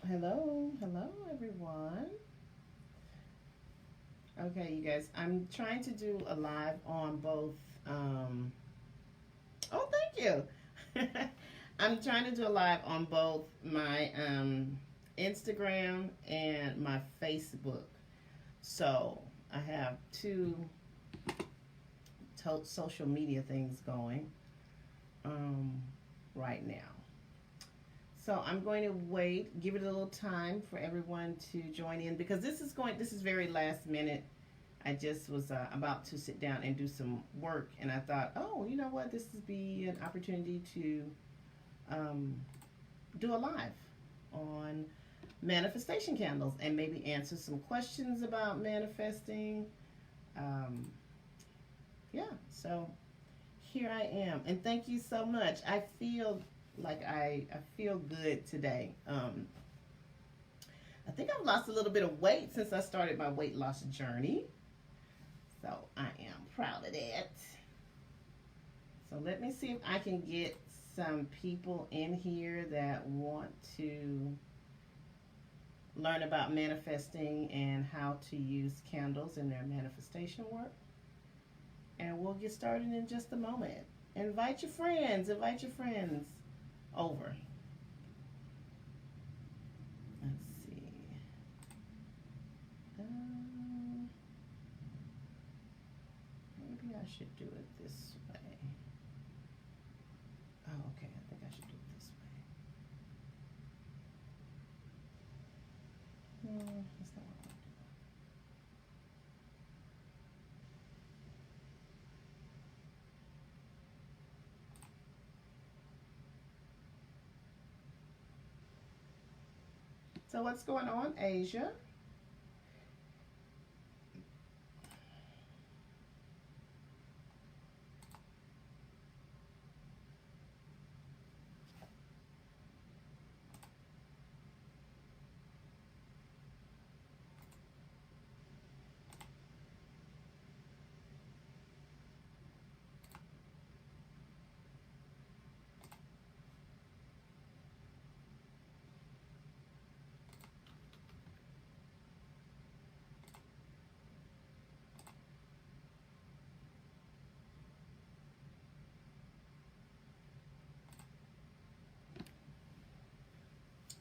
Hello, hello everyone. Okay, you guys, I'm trying to do a live on both. Um, oh, thank you. I'm trying to do a live on both my Instagram and my Facebook. So I have two social media things going um, right now. So I'm going to wait, give it a little time for everyone to join in because this is very last minute. I just was about to sit down and do some work, and I thought, oh, you know what, this would be an opportunity to um, do a live on manifestation candles and maybe answer some questions about manifesting. Um, yeah, so here I am, and thank you so much. I feel like I feel good today. I think I've lost a little bit of weight since I started my weight loss journey. So I am proud of that. So let me see if I can get some people in here that want to learn about manifesting and how to use candles in their manifestation work. And we'll get started in just a moment. Invite your friends over. Let's see. Maybe I should do it this way. Oh, okay. I think I should do it this way. No, that's not what I want to do. So what's going on, Asia?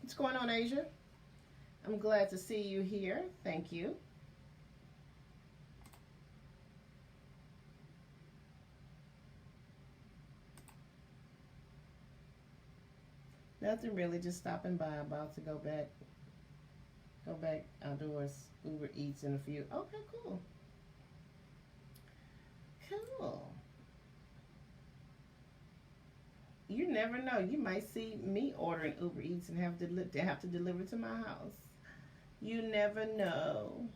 What's going on, Asia? I'm glad to see you here. Thank you. Nothing really, just stopping by. About to go back outdoors. Uber Eats in a few. Okay, cool, cool. You never know. You might see me ordering Uber Eats and have to deliver to my house. You never know.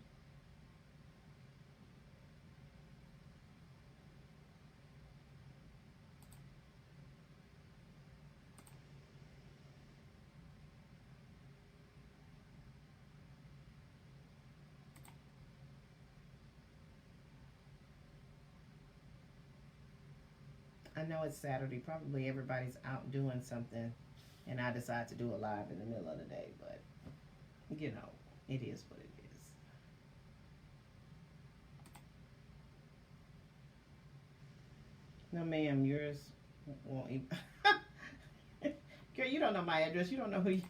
I know it's Saturday. Probably everybody's out doing something, and I decide to do it live in the middle of the day. But you know, it is what it is. No, ma'am, yours won't even. Girl, you don't know my address. You don't know who you.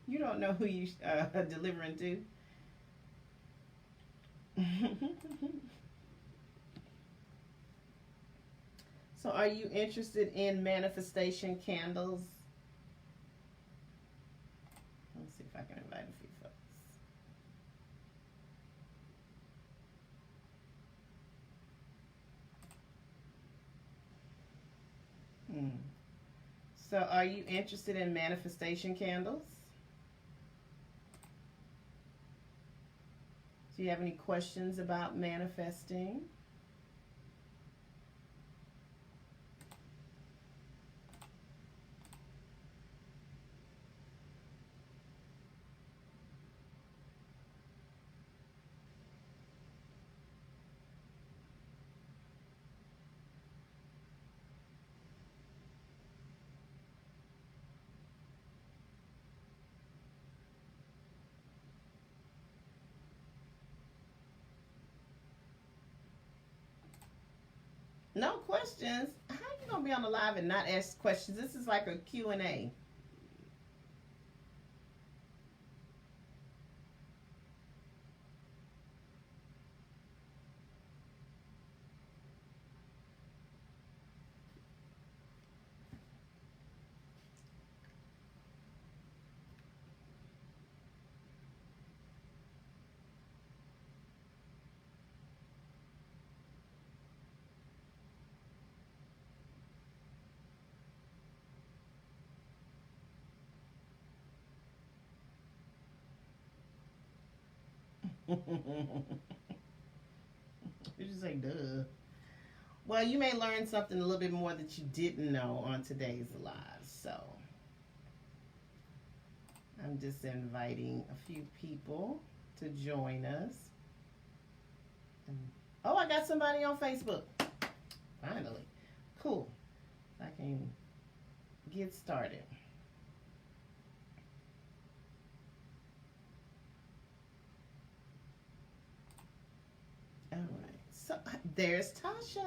You don't know who you delivering to. So, are you interested in manifestation candles? Let's see if I can invite a few folks. Hmm. So, are you interested in manifestation candles? Do you have any questions about manifesting? No questions. How you gonna be on the live and not ask questions? This is like a Q&A. You just say duh. Well, you may learn something a little bit more that you didn't know on today's live. So I'm just inviting a few people to join us. Oh, I got somebody on Facebook. Finally. Cool. I can get started. All right. So there's Tasha.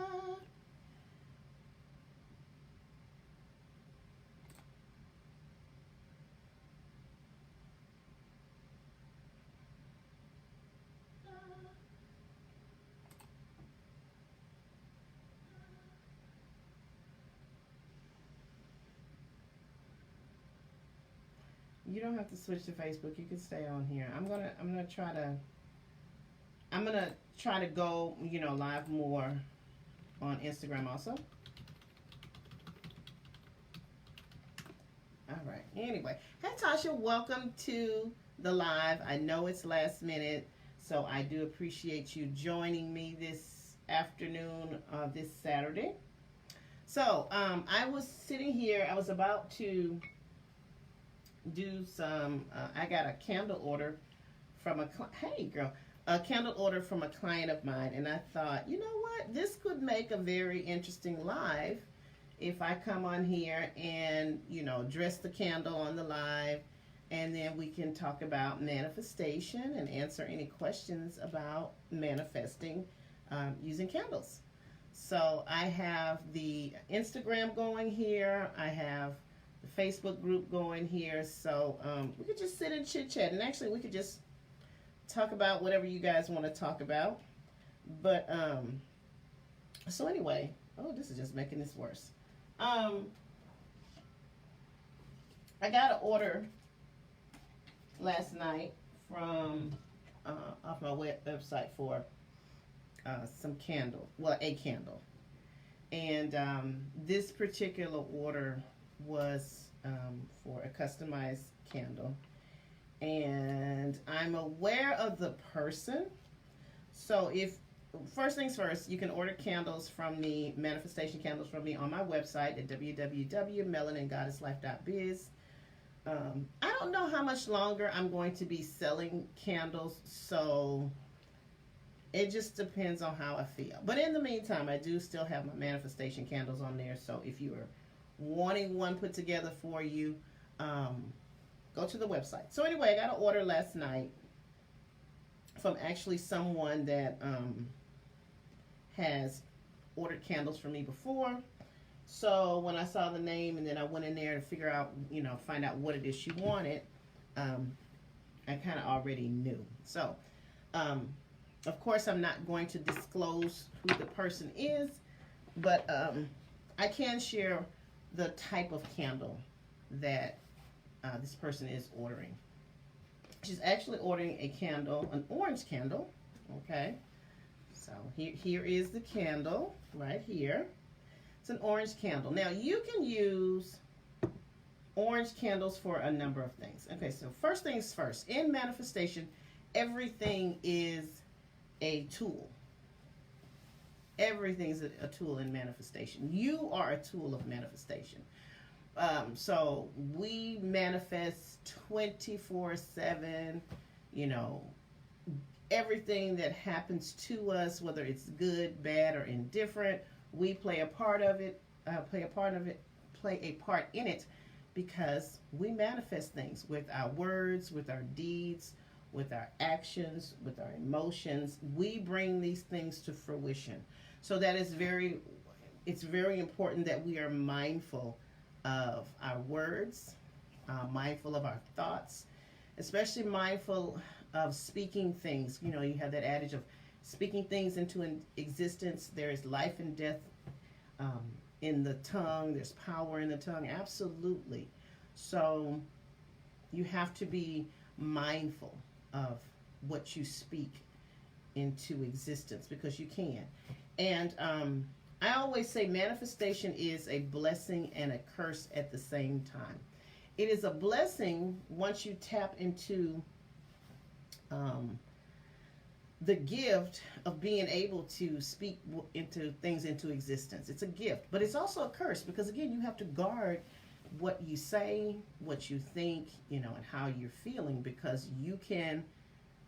You don't have to switch to Facebook. You can stay on here. I'm gonna try to go, live more on Instagram also. All right. Anyway, hey Tasha, welcome to the live. I know it's last minute, so I do appreciate you joining me this afternoon, this Saturday. So I was sitting here. I was about to do some. I got a candle order from hey girl, a candle order from a client of mine, and I thought, you know what, this could make a very interesting live if I come on here and dress the candle on the live, and then we can talk about manifestation and answer any questions about manifesting using candles. So I have the Instagram going here. I have the Facebook group going here. So we could just sit and chit chat. And actually, we could just talk about whatever you guys want to talk about. But so anyway, oh, this is just making this worse. I got an order last night from off my website for some candle, well, a candle, and this particular order was for a customized candle, and I'm aware of the person. So if first things first, you can order candles from me, manifestation candles from me on my website at www.melaningoddesslife.biz. I don't know how much longer I'm going to be selling candles, so it just depends on how I feel. But in the meantime, I do still have my manifestation candles on there, so if you are wanting one put together for you, go to the website. So anyway, I got an order last night from actually someone that has ordered candles for me before. So when I saw the name and then I went in there to figure out, find out what it is she wanted, I kind of already knew. So, of course, I'm not going to disclose who the person is, but I can share the type of candle that this person is ordering. She's actually ordering a candle, an orange candle, okay? So here is the candle right here. It's an orange candle. Now, you can use orange candles for a number of things. Okay, so first things first. In manifestation, everything is a tool. Everything is a tool in manifestation. You are a tool of manifestation. So we manifest 24/7, everything that happens to us, whether it's good, bad, or indifferent, we play a part of it, play a part in it, because we manifest things with our words, with our deeds, with our actions, with our emotions. We bring these things to fruition. So that is very, it's very important that we are mindful of our words, mindful of our thoughts, especially mindful of speaking things. You know, you have that adage of speaking things into existence. There is life and death um, in the tongue, there's power in the tongue. Absolutely. So you have to be mindful of what you speak into existence because you can. And I always say manifestation is a blessing and a curse at the same time. It is a blessing once you tap into um, the gift of being able to speak into things into existence. It's a gift, but it's also a curse because again, you have to guard what you say, what you think, you know, and how you're feeling because you can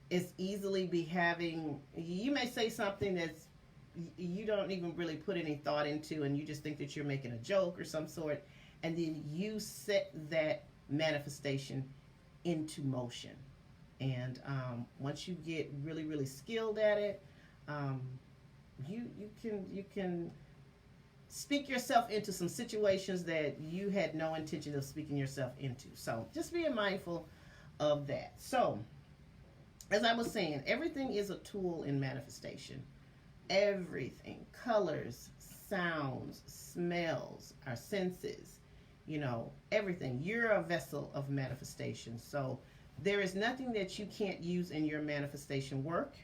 as easily be having, you may say something that's you don't even really put any thought into and you just think that you're making a joke or some sort, and then you set that manifestation into motion. And once you get really really skilled at it, um, you can speak yourself into some situations that you had no intention of speaking yourself into. So just being mindful of that. So as I was saying, everything is a tool in manifestation. Everything, colors, sounds, smells, our senses, you know, everything. You're a vessel of manifestation. So there is nothing that you can't use in your manifestation work.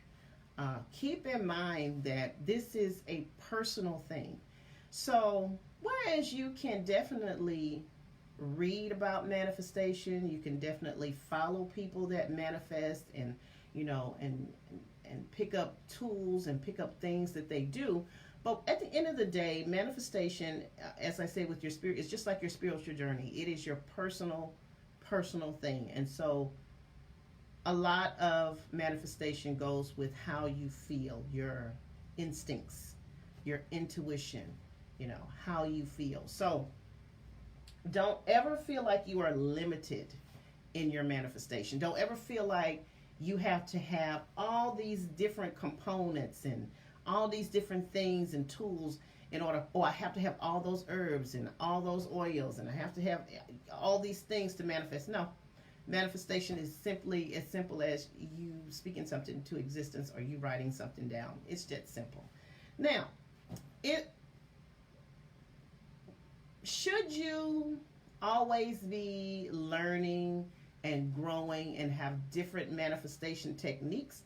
Keep in mind that this is a personal thing. So, whereas you can definitely read about manifestation, you can definitely follow people that manifest and, you know, and pick up tools and pick up things that they do. But at the end of the day, manifestation, as I say with your spirit, is just like your spiritual journey. It is your personal thing. And so a lot of manifestation goes with how you feel, your instincts, your intuition, you know, how you feel. So don't ever feel like you are limited in your manifestation. Don't ever feel like you have to have all these different components and all these different things and tools in order, or I have to have all those herbs and all those oils and I have to have all these things to manifest. No. Manifestation is simply as simple as you speaking something into existence or you writing something down. It's that simple. Now, it should you always be learning and growing and have different manifestation techniques?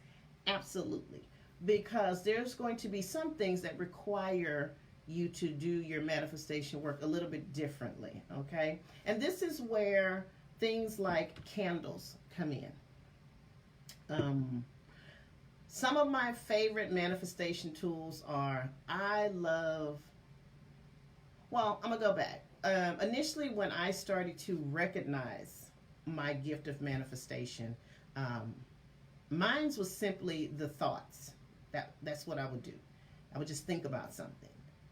Absolutely. Because there's going to be some things that require you to do your manifestation work a little bit differently, okay? And this is where things like candles come in. Some of my favorite manifestation tools are, I'm going to go back. Initially, when I started to recognize my gift of manifestation, mine was simply the thoughts. That's what I would do. I would just think about something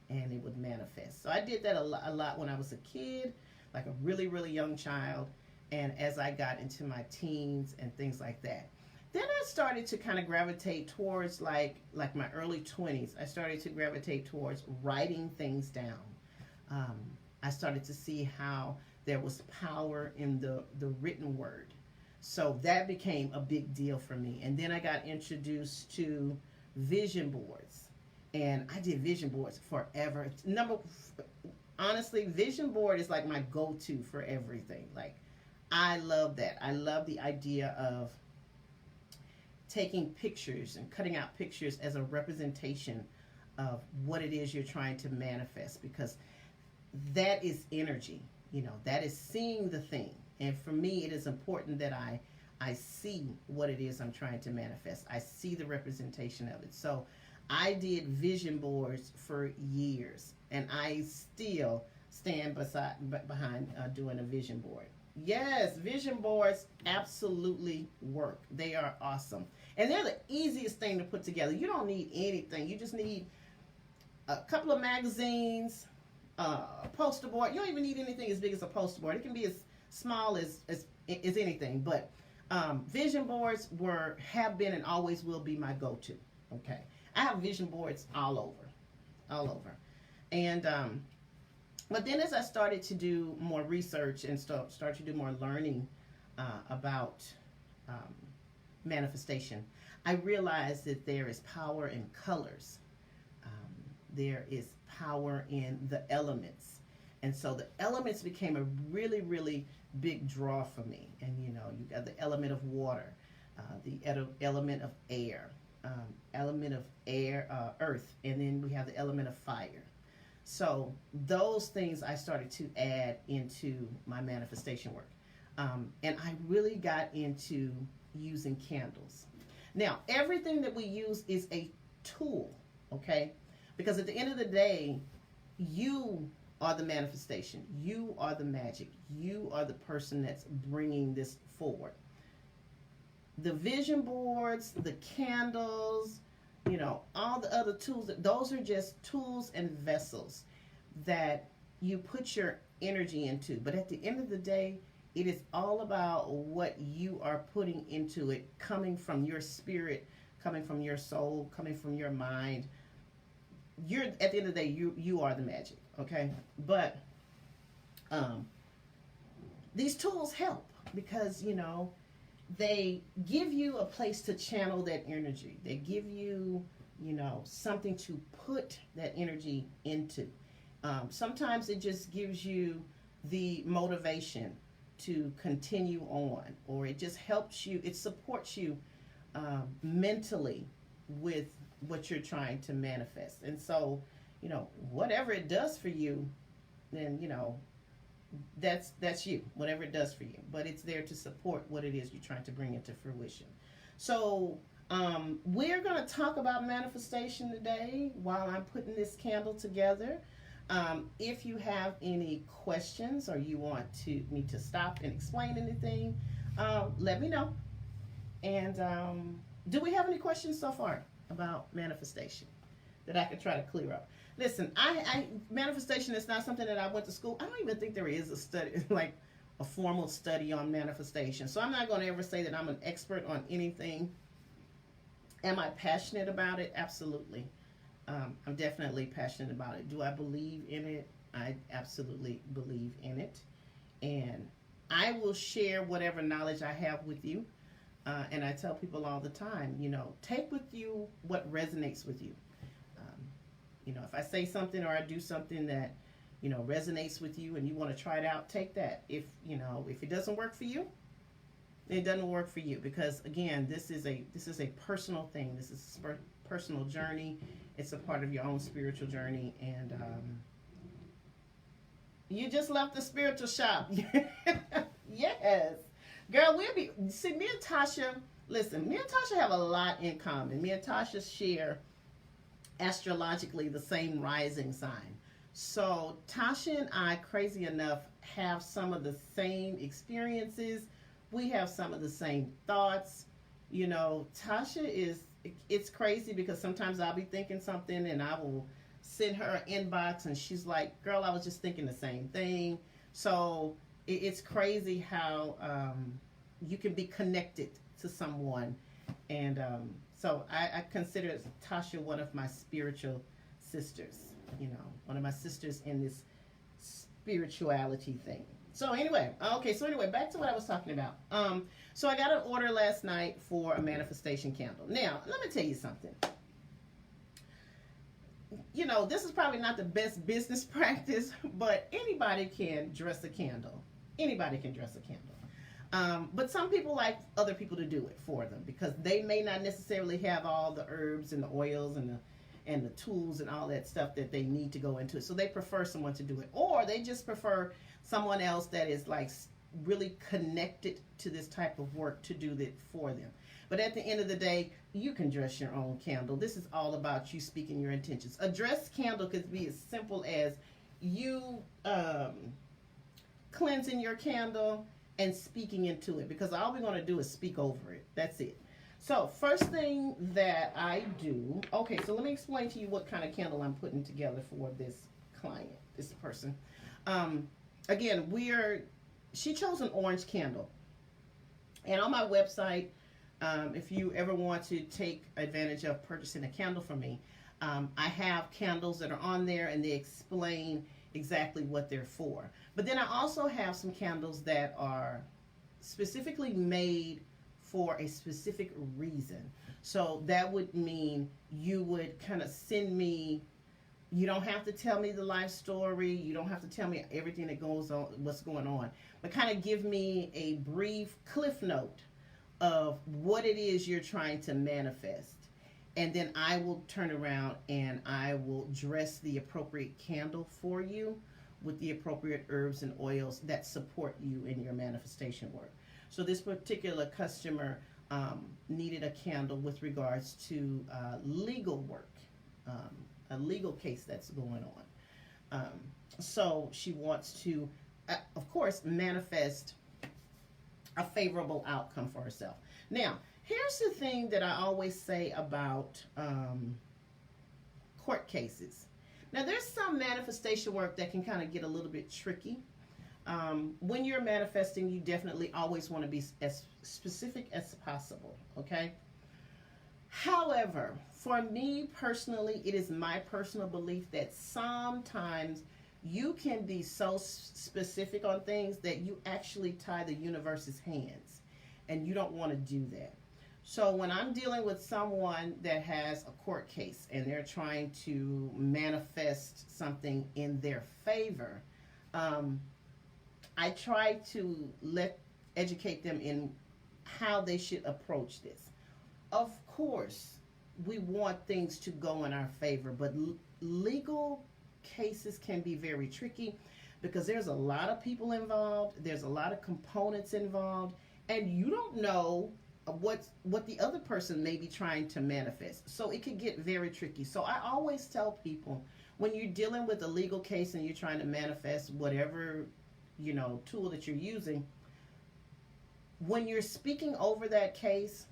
and it would manifest. So I did that a lot when I was a kid, like a really, really young child. And as I got into my teens and things like that. Then I started to kind of gravitate towards like my early 20s. I started to gravitate towards writing things down. I started to see how there was power in the written word. So that became a big deal for me. And then I got introduced to vision boards. And I did vision boards forever. Honestly, vision board is like my go-to for everything. Like, I love that. I love the idea of taking pictures and cutting out pictures as a representation of what it is you're trying to manifest, because that is energy. You know, that is seeing the thing. And for me, it is important that I see what it is I'm trying to manifest. I see the representation of it. So I did vision boards for years, and I still stand behind doing a vision board. Yes, vision boards absolutely work. They are awesome. And they're the easiest thing to put together. You don't need anything. You just need a couple of magazines, a poster board. You don't even need anything as big as a poster board. It can be as small as anything. But vision boards have been and always will be my go-to. Okay. I have vision boards all over. And but then as I started to do more research and start to do more learning about um, manifestation, I realized that there is power in colors. There is power in the elements. And so the elements became a really, really big draw for me. And you know, you got the element of water, the element of air, earth, and then we have the element of fire. So those things I started to add into my manifestation work. And I really got into using candles. Now, everything that we use is a tool, okay? Because at the end of the day, you are the manifestation. You are the magic. You are the person that's bringing this forward. The vision boards, the candles, you know, all the other tools, those are just tools and vessels that you put your energy into. But at the end of the day, it is all about what you are putting into it, coming from your spirit, coming from your soul, coming from your mind. You're, at the end of the day, you are the magic, okay? But these tools help because, you know, they give you a place to channel that energy. They give you, you know, something to put that energy into. Sometimes it just gives you the motivation to continue on, or it just helps you, it supports you mentally with what you're trying to manifest. And so, you know, whatever it does for you, then, you know, that's you, whatever it does for you. But it's there to support what it is you're trying to bring into fruition. So we're going to talk about manifestation today while I'm putting this candle together. If you have any questions or you want me to stop and explain anything, let me know. And do we have any questions so far about manifestation that I could try to clear up? Listen, I manifestation is not something that I went to school. I don't even think there is a study, like a formal study on manifestation. So I'm not going to ever say that I'm an expert on anything. Am I passionate about it? Absolutely. I'm definitely passionate about it. Do I believe in it? I absolutely believe in it. And I will share whatever knowledge I have with you. And I tell people all the time, you know, take with you what resonates with you. You know, if I say something or I do something that, you know, resonates with you and you want to try it out, take that. If, you know, if it doesn't work for you, it doesn't work for you. Because again, this is a personal thing. This is a personal journey. It's a part of your own spiritual journey. And you just left the spiritual shop. Yes. Girl, me and Tasha, listen, me and Tasha have a lot in common. Me and Tasha share astrologically the same rising sign. So Tasha and I, crazy enough, have some of the same experiences. We have some of the same thoughts. You know, Tasha is, it's crazy because sometimes I'll be thinking something and I will send her an inbox and she's like, girl, I was just thinking the same thing. So it's crazy how you can be connected to someone. And so I consider Tasha one of my spiritual sisters, you know, one of my sisters in this spirituality thing. So anyway, back to what I was talking about. So I got an order last night for a manifestation candle. Now, let me tell you something. You know, this is probably not the best business practice, but anybody can dress a candle. Anybody can dress a candle. But some people like other people to do it for them because they may not necessarily have all the herbs and the oils and the tools and all that stuff that they need to go into it. So they prefer someone to do it. Or they just prefer someone else that is like really connected to this type of work to do it for them. But at the end of the day, you can dress your own candle. This is all about you speaking your intentions. A dress candle could be as simple as you cleansing your candle and speaking into it, because all we're going to do is speak over it. That's it. So first thing that I do, okay, so let me explain to you what kind of candle I'm putting together for this client, this person. Again, she chose an orange candle. And on my website, if you ever want to take advantage of purchasing a candle from me, I have candles that are on there and they explain exactly what they're for. But then I also have some candles that are specifically made for a specific reason. So that would mean you would kind of send me, you don't have to tell me the life story, you don't have to tell me everything that goes on, what's going on, but kind of give me a brief cliff note of what it is you're trying to manifest. And then I will turn around and I will dress the appropriate candle for you with the appropriate herbs and oils that support you in your manifestation work. So this particular customer needed a candle with regards to legal work, a legal case that's going on. So she wants to, of course, manifest a favorable outcome for herself. Now, here's the thing that I always say about court cases. Now, there's some manifestation work that can kind of get a little bit tricky. When you're manifesting, you definitely always want to be as specific as possible, okay? However, for me personally, it is my personal belief that sometimes you can be so specific on things that you actually tie the universe's hands, and you don't want to do that. So when I'm dealing with someone that has a court case and they're trying to manifest something in their favor, I try to educate them in how they should approach this. Of course, we want things to go in our favor, but legal cases can be very tricky because there's a lot of people involved, there's a lot of components involved, and you don't know what the other person may be trying to manifest. So it could get very tricky. So I always tell people, when you're dealing with a legal case and you're trying to manifest whatever, tool that you're using, when you're speaking over that case,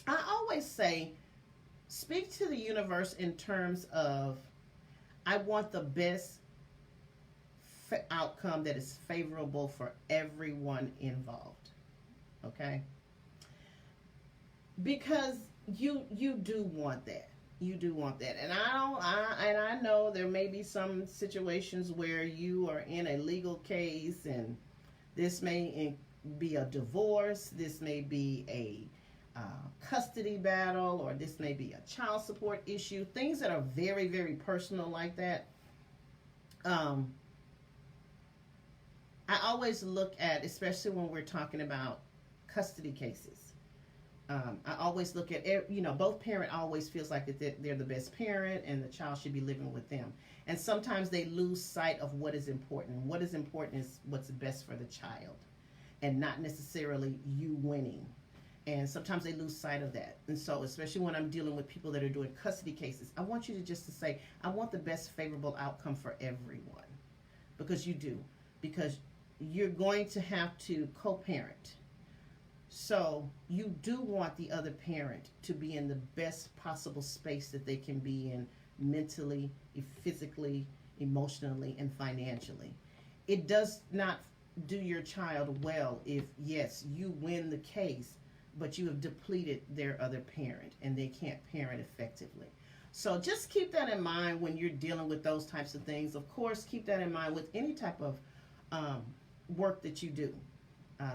I always say, speak to the universe in terms of, I want the best outcome that is favorable for everyone involved. Okay? Because you do want that. You do want that. And I know there may be some situations where you are in a legal case, and this may be a divorce, this may be a custody battle, or this may be a child support issue, things that are very, very personal like that. I always look at, especially when we're talking about custody cases, I always look at, both parent always feels like that they're the best parent and the child should be living with them. And sometimes they lose sight of what is important. What is important is what's best for the child and not necessarily you winning. And sometimes they lose sight of that. And so, especially when I'm dealing with people that are doing custody cases, I want you to just to say, I want the best favorable outcome for everyone. Because you do. Because you're going to have to co-parent. So you do want the other parent to be in the best possible space that they can be in, mentally, physically, emotionally, and financially. It does not do your child well if, yes, you win the case, but you have depleted their other parent and they can't parent effectively. So just keep that in mind when you're dealing with those types of things. Of course, keep that in mind with any type of work that you do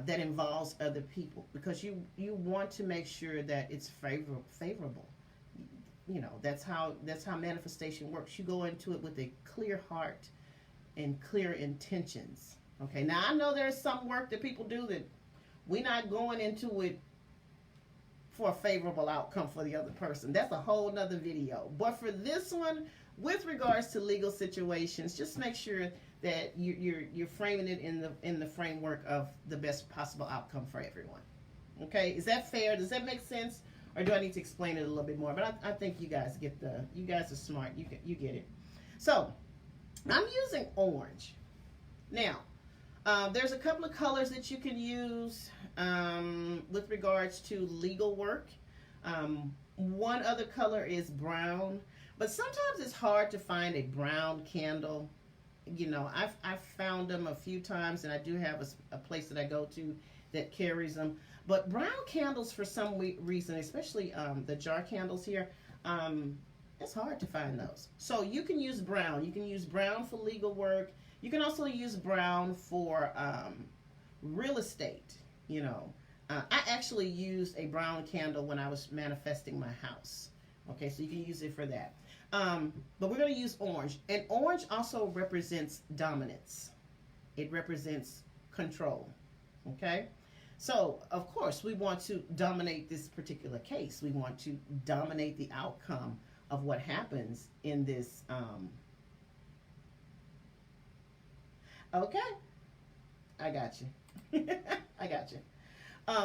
that involves other people, because you want to make sure that it's favorable. That's how manifestation works. You go into it with a clear heart and clear intentions. Okay, now I know there's some work that people do that we're not going into it for a favorable outcome for the other person. That's a whole nother video. But for this one, with regards to legal situations, just make sure that you're framing it in the framework of the best possible outcome for everyone. Okay, is that fair? Does that make sense? Or do I need to explain it a little bit more? But I think you guys you guys are smart. You get it. So I'm using orange. Now, there's a couple of colors that you can use with regards to legal work. One other color is brown, but sometimes it's hard to find a brown candle. I've found them a few times, and I do have a place that I go to that carries them. But brown candles, for some reason, especially the jar candles here, and It's hard to find those. So you can use brown. You can use brown for legal work. You can also use brown for real estate. You know, I actually used a brown candle when I was manifesting my house. Okay, so you can use it for that. But we're going to use orange. And orange also represents dominance. It represents control. Okay? So, of course, we want to dominate this particular case. We want to dominate the outcome of what happens in this. Okay? I got you. I got you.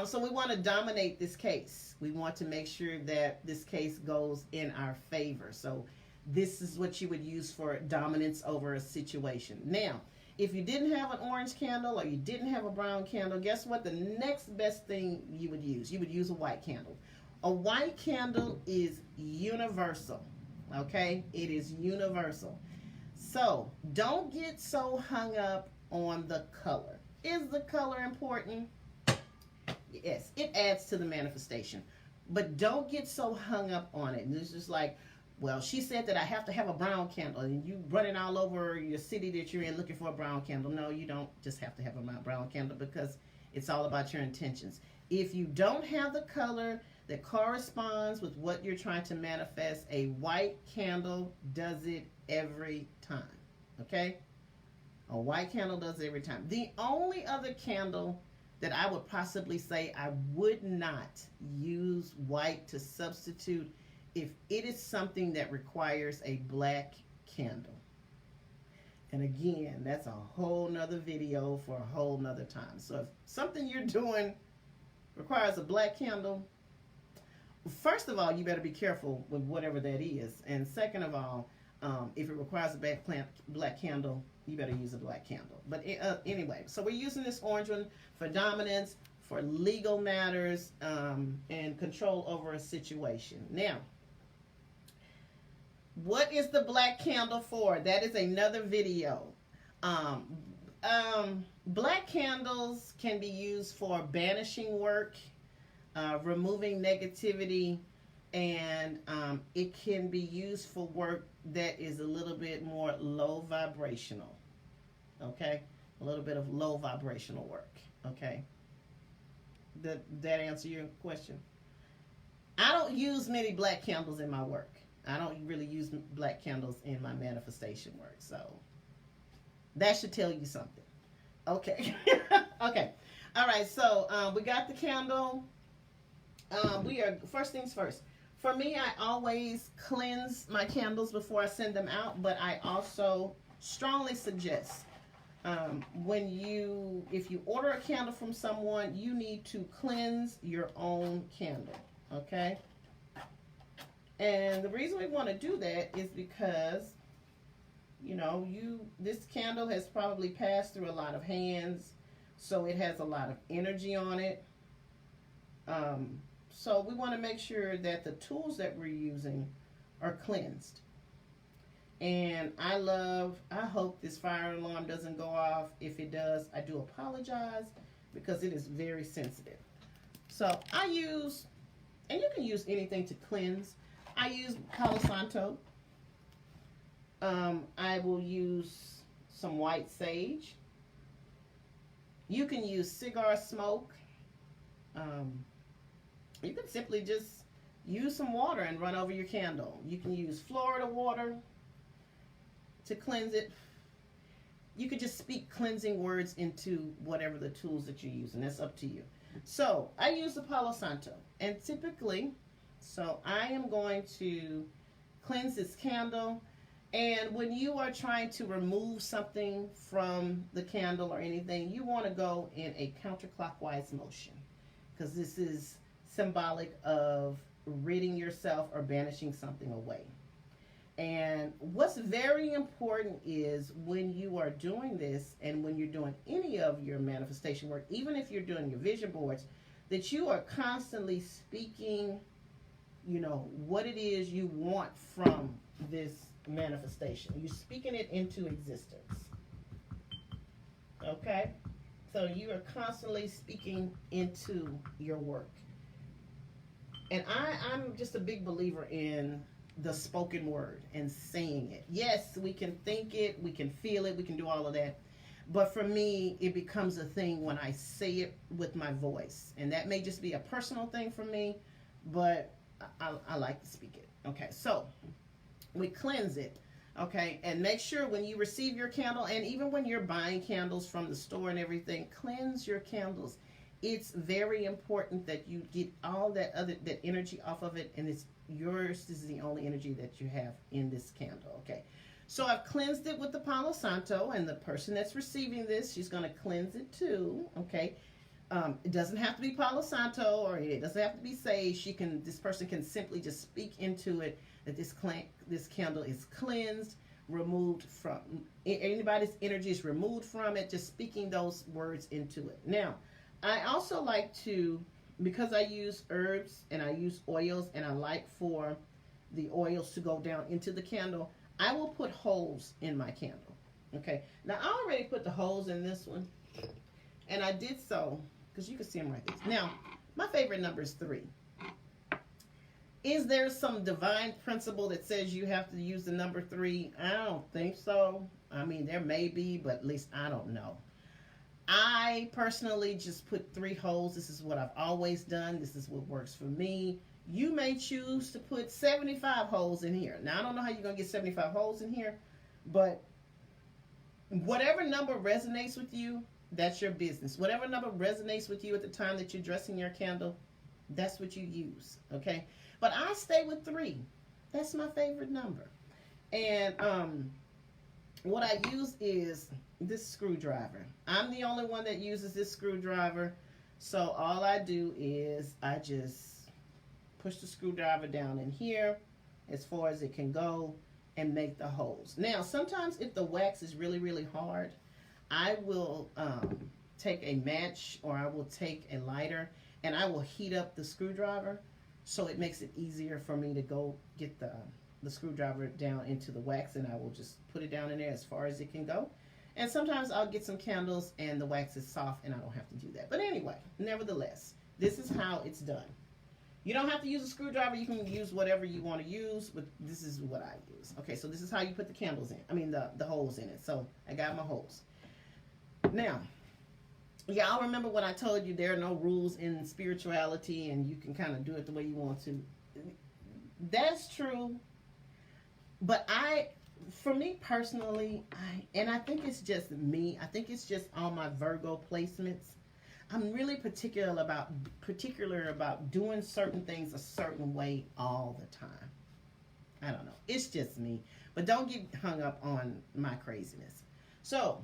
So we want to dominate this case. We want to make sure that this case goes in our favor. So this is what you would use for dominance over a situation. Now, if you didn't have an orange candle or you didn't have a brown candle, guess what? The next best thing you would use a white candle. A white candle is universal. Okay? It is universal. So don't get so hung up on the color. Is the color important? Yes, it adds to the manifestation. But don't get so hung up on it. It's just like, well, she said that I have to have a brown candle, and you running all over your city that you're in looking for a brown candle. No, you don't just have to have a brown candle, because it's all about your intentions. If you don't have the color that corresponds with what you're trying to manifest, a white candle does it every time. Okay? A white candle does it every time. The only other candle that I would possibly say I would not use white to substitute if it is something that requires a black candle. And again, that's a whole nother video for a whole nother time. So if something you're doing requires a black candle, first of all, you better be careful with whatever that is. And second of all, if it requires a black candle, you better use a black candle. But anyway, so we're using this orange one for dominance, for legal matters, and control over a situation. Now, what is the black candle for? That is another video. Black candles can be used for banishing work, removing negativity, and it can be used for work that is a little bit more low vibrational. Okay? A little bit of low vibrational work. Okay? That answer your question? I don't use many black candles in my work. I don't really use black candles in my manifestation work. So that should tell you something. Okay. Okay. All right. So we got the candle. First things first. For me, I always cleanse my candles before I send them out, but I also strongly suggest if you order a candle from someone, you need to cleanse your own candle. Okay? And the reason we want to do that is because, this candle has probably passed through a lot of hands, so it has a lot of energy on it. So we want to make sure that the tools that we're using are cleansed. And I hope this fire alarm doesn't go off. If it does, I do apologize, because it is very sensitive. So and you can use anything to cleanse. I use Palo Santo. I will use some white sage. You can use cigar smoke. You can simply just use some water and run over your candle. You can use Florida water to cleanse it. You could just speak cleansing words into whatever the tools that you use, and that's up to you. So I use the Palo Santo, and typically, so I am going to cleanse this candle. And when you are trying to remove something from the candle or anything, you want to go in a counterclockwise motion, because this is symbolic of ridding yourself or banishing something away. And what's very important is when you are doing this, and when you're doing any of your manifestation work, even if you're doing your vision boards, that you are constantly speaking, what it is you want from this manifestation. You're speaking it into existence. Okay? So you are constantly speaking into your work. And I'm just a big believer in the spoken word and saying it. Yes, we can think it, we can feel it, we can do all of that. But for me, it becomes a thing when I say it with my voice. And that may just be a personal thing for me, but I like to speak it. Okay, so we cleanse it. Okay, and make sure when you receive your candle, and even when you're buying candles from the store and everything, cleanse your candles. It's very important that you get all that energy off of it, and it's yours. This is the only energy that you have in this candle. Okay, so I've cleansed it with the Palo Santo, and the person that's receiving this, she's going to cleanse it too. Okay, it doesn't have to be Palo Santo, or it doesn't have to be sage. This person can simply just speak into it that this candle is cleansed, removed from anybody's energy is removed from it. Just speaking those words into it. Now, I also like to, because I use herbs and I use oils, and I like for the oils to go down into the candle, I will put holes in my candle. Okay, now I already put the holes in this one, and I did so because you can see them right there. Now, my favorite number is 3. Is there some divine principle that says you have to use the number 3? I don't think so. I mean, there may be, but at least I don't know. I personally just put 3 holes. This is what I've always done. This is what works for me. You may choose to put 75 holes in here. Now, I don't know how you're going to get 75 holes in here, but whatever number resonates with you, that's your business. Whatever number resonates with you at the time that you're dressing your candle, that's what you use, okay? But I stay with 3. That's my favorite number. And what I use is this screwdriver. I'm the only one that uses this screwdriver. So all I do is I just push the screwdriver down in here as far as it can go and make the holes. Now, sometimes if the wax is really, really hard, I will take a match, or I will take a lighter, and I will heat up the screwdriver, so it makes it easier for me to go get the screwdriver down into the wax, and I will just put it down in there as far as it can go. And sometimes I'll get some candles and the wax is soft and I don't have to do that. But anyway, nevertheless, this is how it's done. You don't have to use a screwdriver. You can use whatever you want to use, but this is what I use. Okay, so this is how you put the candles in. I mean, the holes in it. So I got my holes. Now, y'all remember when I told you there are no rules in spirituality and you can kind of do it the way you want to. That's true. But for me personally, I think it's just me. I think it's just all my Virgo placements. I'm really particular about doing certain things a certain way all the time. I don't know. It's just me. But don't get hung up on my craziness. So,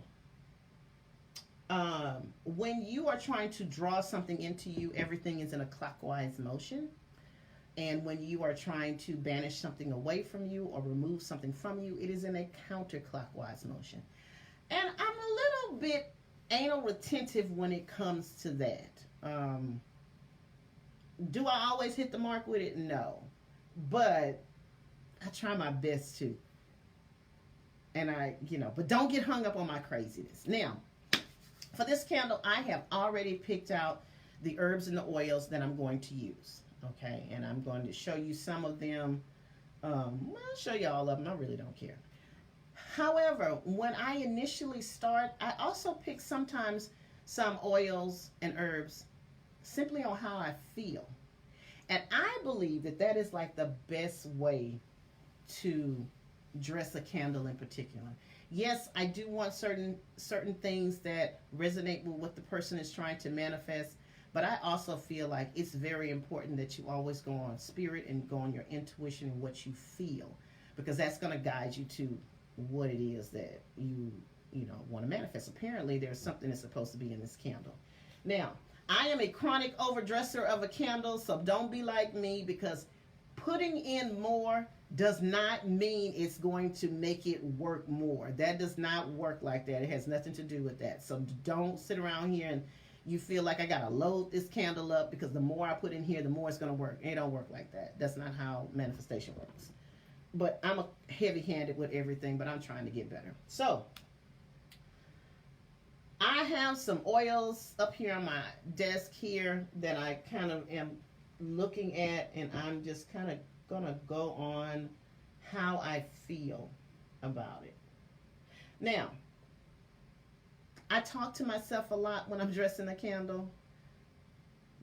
when you are trying to draw something into you, everything is in a clockwise motion. And when you are trying to banish something away from you or remove something from you, it is in a counterclockwise motion. And I'm a little bit anal retentive when it comes to that. Do I always hit the mark with it? No. But I try my best to. And but don't get hung up on my craziness. Now, for this candle, I have already picked out the herbs and the oils that I'm going to use. Okay, and I'm going to show you some of them. I'll show you all of them. I really don't care. However, when I initially start, I also pick sometimes some oils and herbs simply on how I feel. And I believe that that is like the best way to dress a candle in particular. Yes, I do want certain things that resonate with what the person is trying to manifest. But I also feel like it's very important that you always go on spirit and go on your intuition and what you feel, because that's going to guide you to what it is that you want to manifest. Apparently, there's something that's supposed to be in this candle. Now, I am a chronic overdresser of a candle, so don't be like me, because putting in more does not mean it's going to make it work more. That does not work like that. It has nothing to do with that. So don't sit around here and you feel like I got to load this candle up because the more I put in here, the more it's going to work. It don't work like that. That's not how manifestation works. But I'm a heavy-handed with everything, but I'm trying to get better. So, I have some oils up here on my desk here that I kind of am looking at, and I'm just kind of going to go on how I feel about it. Now, I talk to myself a lot when I'm dressing a candle.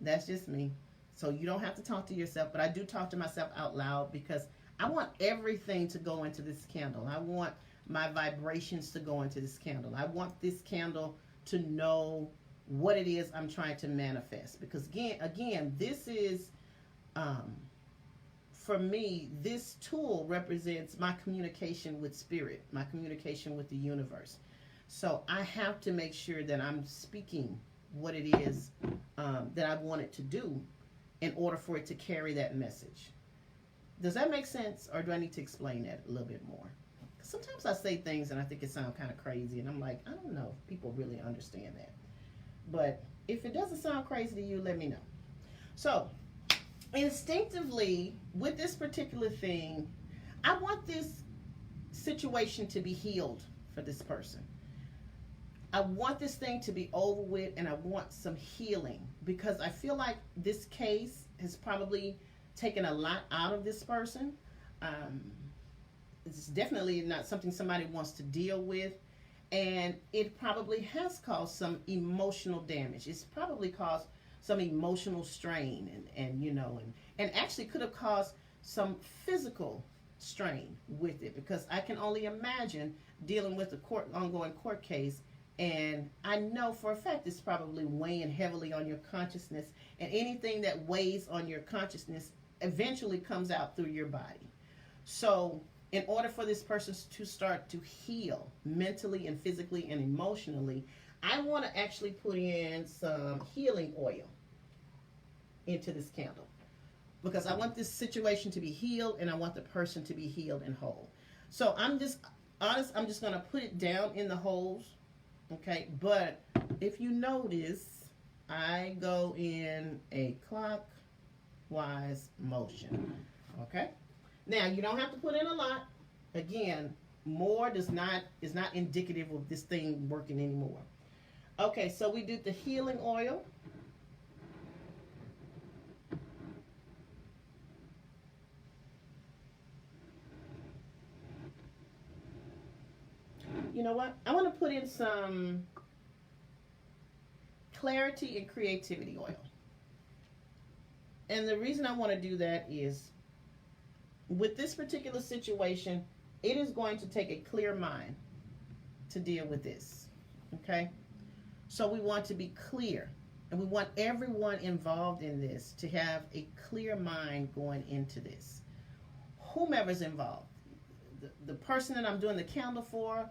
That's just me. So you don't have to talk to yourself, but I do talk to myself out loud because I want everything to go into this candle. I want my vibrations to go into this candle. I want this candle to know what it is I'm trying to manifest. Because again, this is, for me, this tool represents my communication with spirit, my communication with the universe. So I have to make sure that I'm speaking what it is that I want it to do in order for it to carry that message. Does that make sense, or do I need to explain that a little bit more? Sometimes I say things and I think it sounds kind of crazy, and I'm like, I don't know if people really understand that. But if it doesn't sound crazy to you, let me know. So, instinctively, with this particular thing, I want this situation to be healed for this person. I want this thing to be over with, and I want some healing, because I feel like this case has probably taken a lot out of this person. It's definitely not something somebody wants to deal with, and it probably has caused some emotional damage. It's probably caused some emotional strain, and actually could have caused some physical strain with it, because I can only imagine dealing with ongoing court case. And I know for a fact it's probably weighing heavily on your consciousness, and anything that weighs on your consciousness eventually comes out through your body. So in order for this person to start to heal mentally and physically and emotionally, I want to actually put in some healing oil into this candle, because I want this situation to be healed, and I want the person to be healed and whole. So I'm just going to put it down in the holes. Okay, but if you notice, I go in a clockwise motion. Okay, now you don't have to put in a lot. Again, more is not indicative of this thing working anymore. Okay, so we did the healing oil. You know what? I want to put in some clarity and creativity oil. And the reason I want to do that is, with this particular situation, it is going to take a clear mind to deal with this. Okay? So we want to be clear, and we want everyone involved in this to have a clear mind going into this. Whomever's involved, the person that I'm doing the candle for,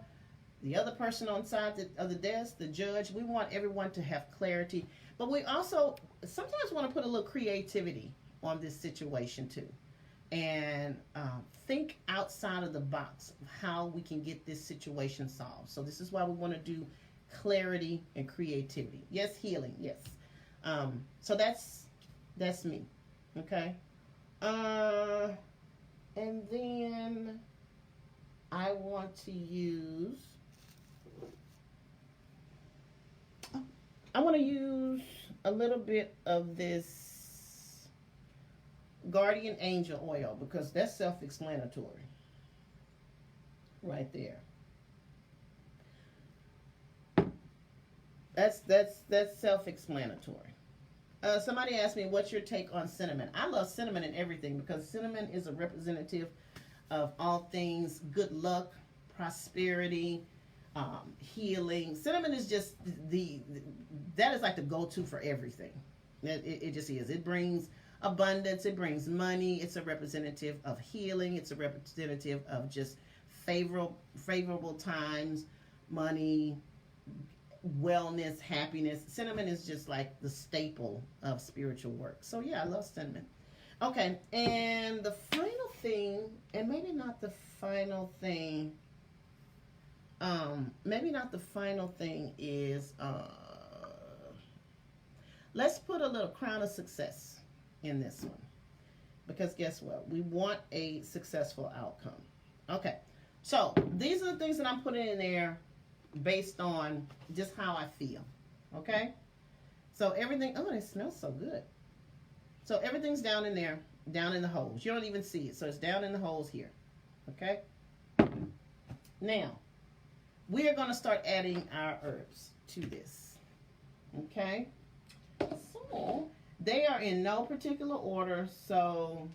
the other person on side of the desk, the judge, we want everyone to have clarity. But we also sometimes want to put a little creativity on this situation too. And think outside of the box of how we can get this situation solved. So this is why we want to do clarity and creativity. Yes, healing, yes. So that's me, okay? And then I want to use a little bit of this guardian angel oil, because that's self-explanatory right there. That's self-explanatory. Somebody asked me, what's your take on cinnamon? I love cinnamon in everything, because cinnamon is a representative of all things good luck, prosperity, healing. Cinnamon is just that is like the go-to for everything. It just is. It brings abundance. It brings money. It's a representative of healing. It's a representative of just favorable times, money, wellness, happiness. Cinnamon is just like the staple of spiritual work. So yeah, I love cinnamon. Okay, and the final thing, and maybe not the final thing, is let's put a little crown of success in this one, because guess what? We want a successful outcome. Okay, so these are the things that I'm putting in there based on just how I feel. Okay, so everything. Oh, it smells so good. So everything's down in there, down in the holes. You don't even see it, so it's down in the holes here. Okay? Now, we are going to start adding our herbs to this. Okay? So, they are in no particular order, so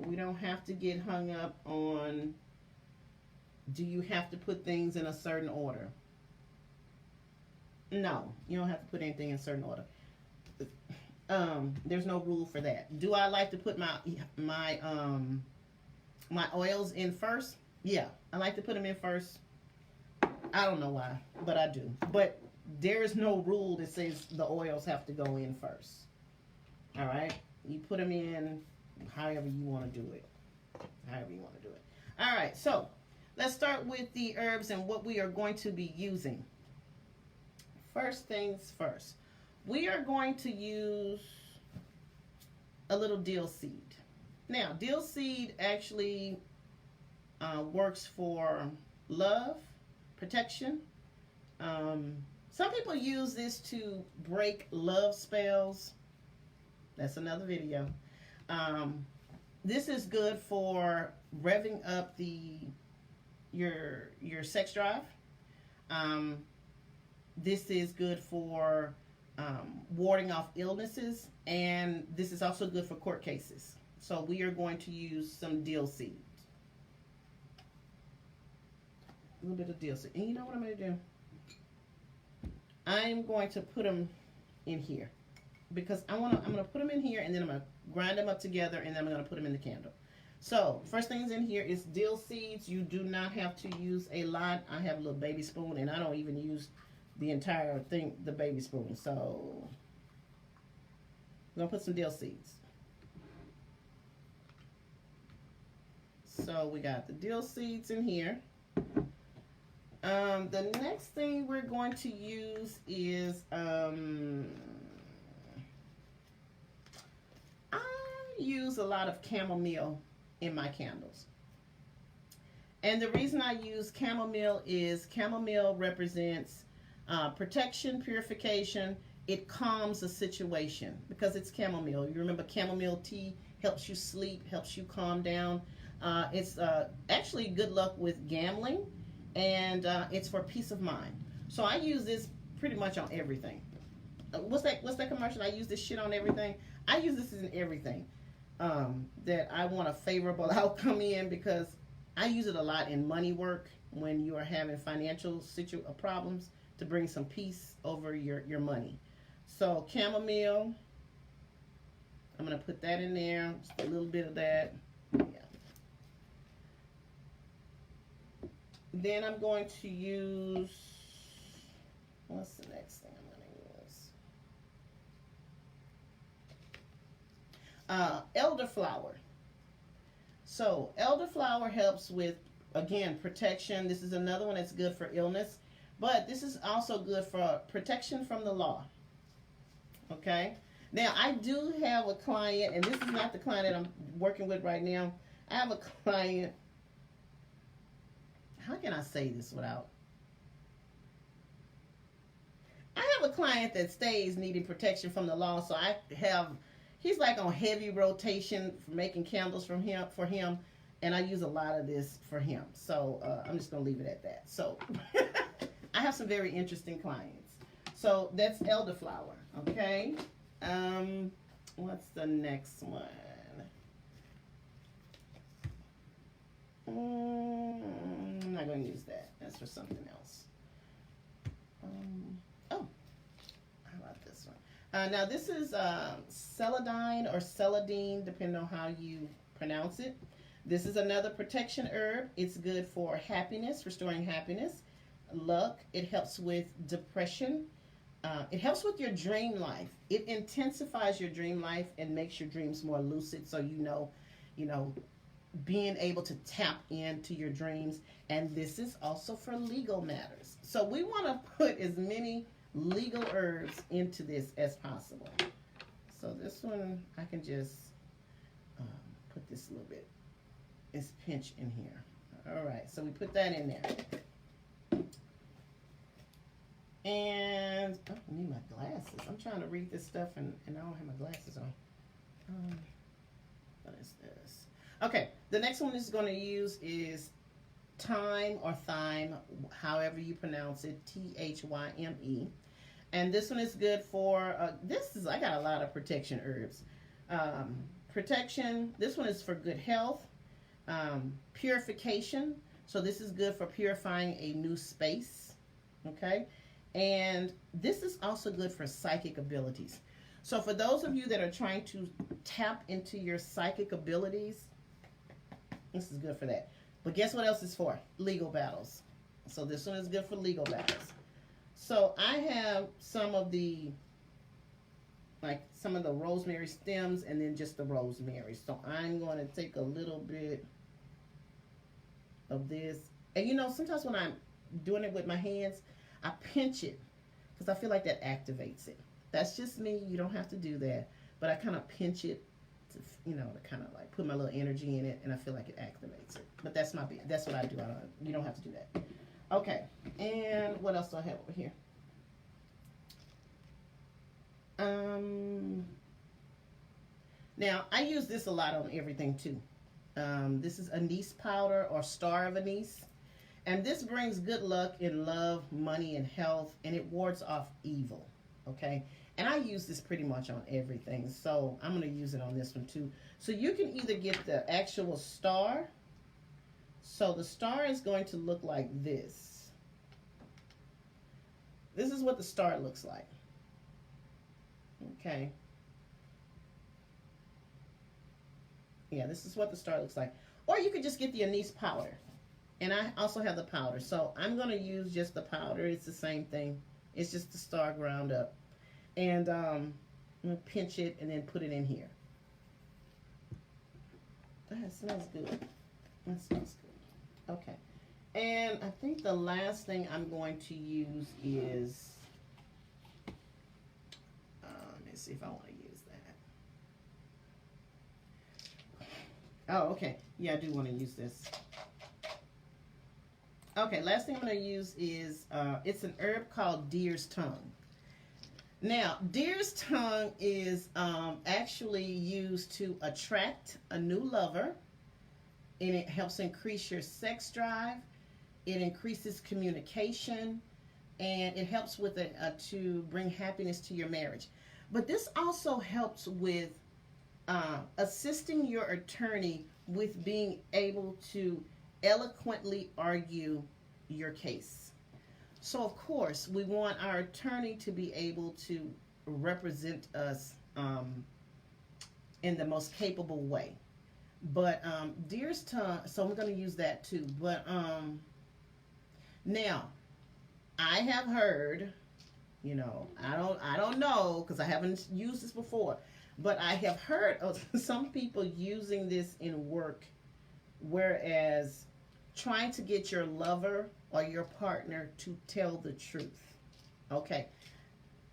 we don't have to get hung up on, do you have to put things in a certain order? No, you don't have to put anything in a certain order. There's no rule for that. Do I like to put my oils in first? Yeah, I like to put them in first. I don't know why, but I do. But there is no rule that says the oils have to go in first. All right, you put them in however you want to do it. However you want to do it. All right, so let's start with the herbs and what we are going to be using. First things first, we are going to use a little dill seed. Now, dill seed actually works for love, protection. Some people use this to break love spells. That's another video. This is good for revving up your sex drive. This is good for warding off illnesses, and this is also good for court cases. So we are going to use some dill seeds. A little bit of dill seed. And you know what I'm going to do? I'm going to put them in here because I'm going to put them in here, and then I'm going to grind them up together, and then I'm going to put them in the candle. So first things in here is dill seeds. You do not have to use a lot. I have a little baby spoon, and I don't even use the entire thing, the baby spoon. So I'm going to put some dill seeds. So we got the dill seeds in here. The next thing we're going to use is I use a lot of chamomile in my candles. And the reason I use chamomile is chamomile represents protection, purification. It calms a situation because it's chamomile. You remember chamomile tea helps you sleep, helps you calm down. It's actually good luck with gambling, and it's for peace of mind. So I use this pretty much on everything. What's that commercial? I use this shit on everything. I use this in everything that I want a favorable outcome in, because I use it a lot in money work when you are having financial problems, to bring some peace over your money. So chamomile, I'm going to put that in there, just a little bit of that. Yeah. Then I'm going to use, what's the next thing I'm going to use? Elderflower. So elderflower helps with, again, protection. This is another one that's good for illness, but this is also good for protection from the law. Okay? Now, I do have a client, and this is not the client that I'm working with right now. I have a client, how can I say this without? I have a client that stays needing protection from the law, so he's like on heavy rotation for making candles for him, and I use a lot of this for him. So I'm just going to leave it at that. So I have some very interesting clients. So that's elderflower, okay? What's the next one? I'm not going to use that. That's for something else. How about this one? Now this is celandine or celandine, depending on how you pronounce it. This is another protection herb. It's good for happiness, restoring happiness, luck. It helps with depression. It helps with your dream life. It intensifies your dream life and makes your dreams more lucid, so you know, being able to tap into your dreams. And this is also for legal matters. So we want to put as many legal herbs into this as possible. So this one, I can just put this a little bit. It's pinch in here. All right, so we put that in there. And I need my glasses. I'm trying to read this stuff, and I don't have my glasses on. What is this? Okay, The next one is going to use is thyme or thyme, however you pronounce it, Thyme. And this one is good for, I got a lot of protection herbs. Protection, this one is for good health, purification. So this is good for purifying a new space, okay? And this is also good for psychic abilities. So for those of you that are trying to tap into your psychic abilities, this is good for that. But guess what else is for? Legal battles. So this one is good for legal battles. So I have some of the rosemary stems and then just the rosemary. So I'm going to take a little bit of this. And you know, sometimes when I'm doing it with my hands, I pinch it because I feel like that activates it. That's just me. You don't have to do that. But I kind of pinch it to, you know, to kind of like put my little energy in it, and I feel like it activates it. But that's what I do. You don't have to do that. Okay. And what else do I have over here? Now I use this a lot on everything too. This is anise powder or star of anise. And this brings good luck in love, money, and health, and it wards off evil. Okay? And I use this pretty much on everything, so I'm going to use it on this one too. So you can either get the actual star. So the star is going to look like this. This is what the star looks like. Okay. Yeah, this is what the star looks like. Or you could just get the anise powder. And I also have the powder. So I'm going to use just the powder. It's the same thing. It's just the star ground up. And I'm going to pinch it and then put it in here. That smells good. That smells good. Okay. And I think the last thing I'm going to use is... let me see if I want to use that. Oh, okay. Yeah, I do want to use this. Okay, last thing I'm going to use is, it's an herb called deer's tongue. Now, deer's tongue is actually used to attract a new lover, and it helps increase your sex drive. It increases communication, and it helps with to bring happiness to your marriage. But this also helps with assisting your attorney with being able to eloquently argue your case. So of course we want our attorney to be able to represent us in the most capable way. But deer's tongue, so I'm going to use that too. But now I have heard, you know, I don't know because I haven't used this before, but I have heard of some people using this in work, whereas trying to get your lover or your partner to tell the truth. Okay.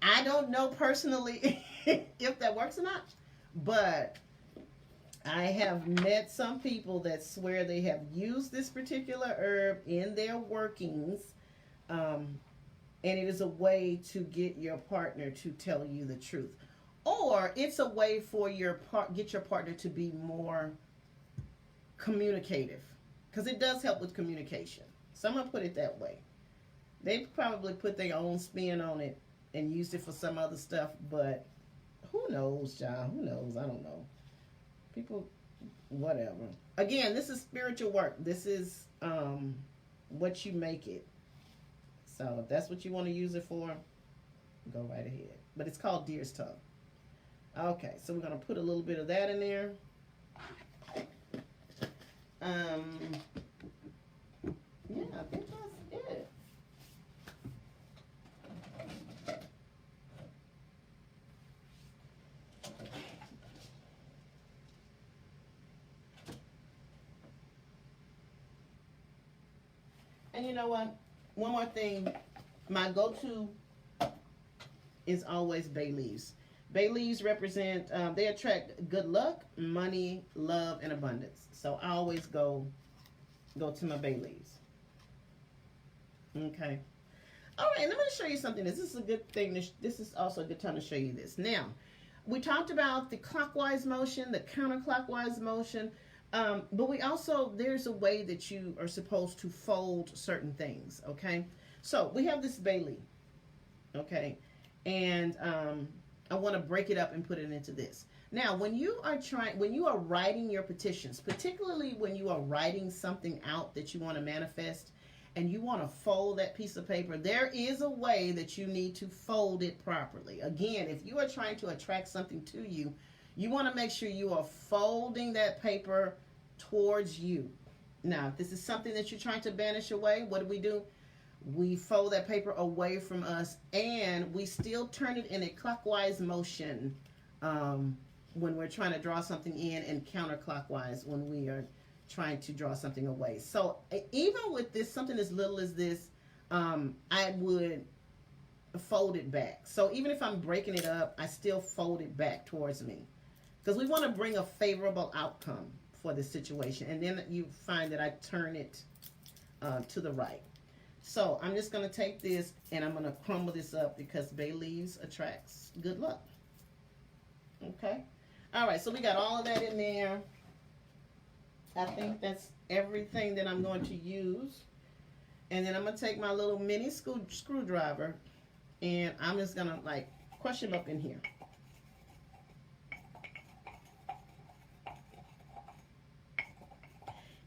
I don't know personally if that works or not, but I have met some people that swear they have used this particular herb in their workings, and it is a way to get your partner to tell you the truth. Or it's a way for get your partner to be more communicative. Because it does help with communication. So I'm going to put it that way. They probably put their own spin on it and used it for some other stuff, but who knows, John? Who knows? I don't know. People, whatever. Again, this is spiritual work. This is what you make it. So if that's what you want to use it for, go right ahead. But it's called deer's tongue. Okay, so we're going to put a little bit of that in there. Yeah, I think that's it. And you know what? One more thing. My go-to is always bay leaves. Bay leaves represent, they attract good luck, money, love, and abundance. So I always go to my bay leaves. Okay. All right, and I'm going to show you something. This is a good thing. This is also a good time to show you this. Now, we talked about the clockwise motion, the counterclockwise motion. But we also, there's a way that you are supposed to fold certain things, okay? So we have this bay leaf, okay? And I want to break it up and put it into this. Now, when you are writing your petitions, particularly when you are writing something out that you want to manifest and you want to fold that piece of paper, there is a way that you need to fold it properly. Again, if you are trying to attract something to you, you want to make sure you are folding that paper towards you. Now, if this is something that you're trying to banish away, what do? We fold that paper away from us, and we still turn it in a clockwise motion when we're trying to draw something in, and counterclockwise when we are trying to draw something away. So even with this, something as little as this, I would fold it back. So even if I'm breaking it up, I still fold it back towards me, because we want to bring a favorable outcome for the situation. And then you find that I turn it to the right. So I'm just going to take this and I'm going to crumble this up, because bay leaves attracts good luck. Okay. All right. So we got all of that in there. I think that's everything that I'm going to use. And then I'm going to take my little mini screwdriver, and I'm just going to like crush them up in here.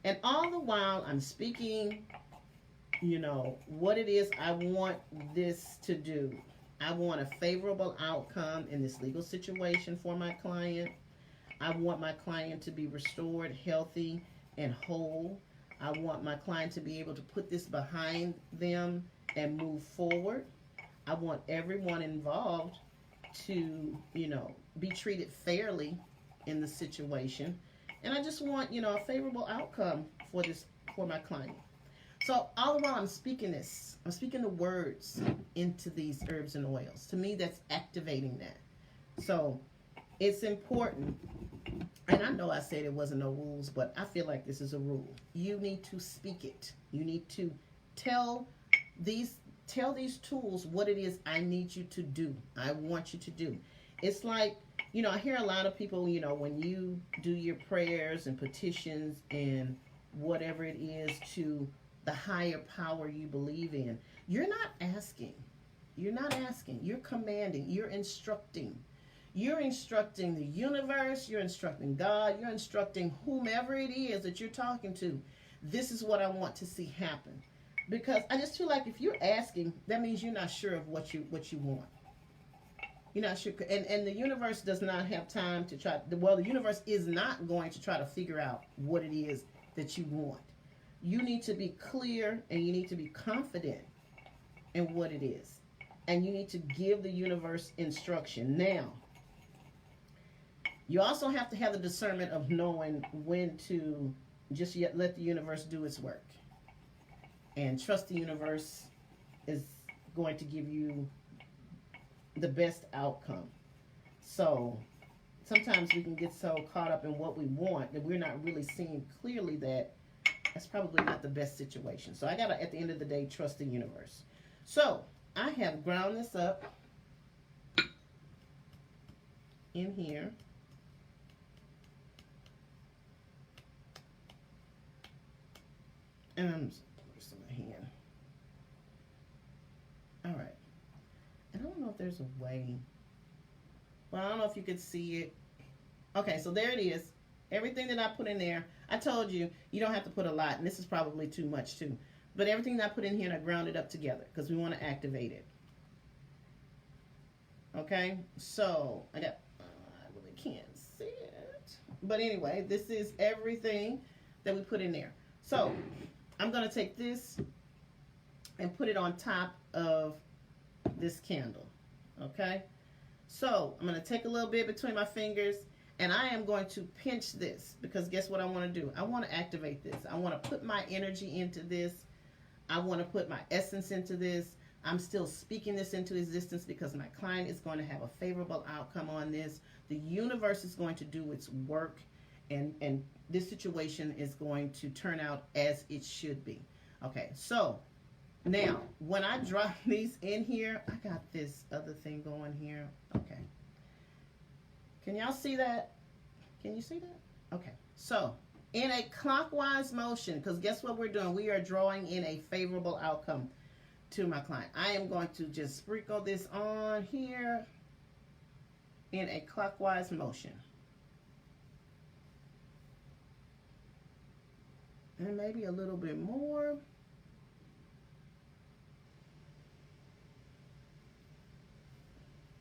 And all the while I'm speaking, you know, what it is I want this to do. I want a favorable outcome in this legal situation for my client. I want my client to be restored, healthy, and whole. I want my client to be able to put this behind them and move forward. I want everyone involved to, you know, be treated fairly in the situation. And I just want, you know, a favorable outcome for my client. So all the while I'm speaking this, I'm speaking the words into these herbs and oils. To me, that's activating that. So it's important. And I know I said it wasn't no rules, but I feel like this is a rule. You need to speak it. You need to tell these tools what it is I need you to do. I want you to do. It's like, you know, I hear a lot of people, you know, when you do your prayers and petitions and whatever it is to the higher power you believe in, you're not asking. You're not asking. You're commanding. You're instructing. You're instructing the universe. You're instructing God. You're instructing whomever it is that you're talking to. This is what I want to see happen. Because I just feel like if you're asking, that means you're not sure of what you want. You're not sure. And the universe does not have time to try. Well, the universe is not going to try to figure out what it is that you want. You need to be clear and you need to be confident in what it is. And you need to give the universe instruction. Now, you also have to have the discernment of knowing when to just let the universe do its work. And trust the universe is going to give you the best outcome. So sometimes we can get so caught up in what we want that we're not really seeing clearly that that's probably not the best situation. So I gotta, at the end of the day, trust the universe. So I have ground this up in here. And I'm just placing my hand. All right. And I don't know if there's a way. Well, I don't know if you could see it. Okay, so there it is. Everything that I put in there, I told you, you don't have to put a lot, and this is probably too much too. But everything that I put in here, and I ground it up together because we want to activate it. Okay, so I really can't see it. But anyway, this is everything that we put in there. So I'm going to take this and put it on top of this candle. Okay, so I'm going to take a little bit between my fingers. And I am going to pinch this because guess what I want to do? I want to activate this. I want to put my energy into this. I want to put my essence into this. I'm still speaking this into existence because my client is going to have a favorable outcome on this. The universe is going to do its work, and this situation is going to turn out as it should be. Okay, so now when I drop these in here, I got this other thing going here. Okay. Can y'all see that? Can you see that? Okay. So in a clockwise motion, because guess what we're doing? We are drawing in a favorable outcome to my client. I am going to just sprinkle this on here in a clockwise motion. And maybe a little bit more.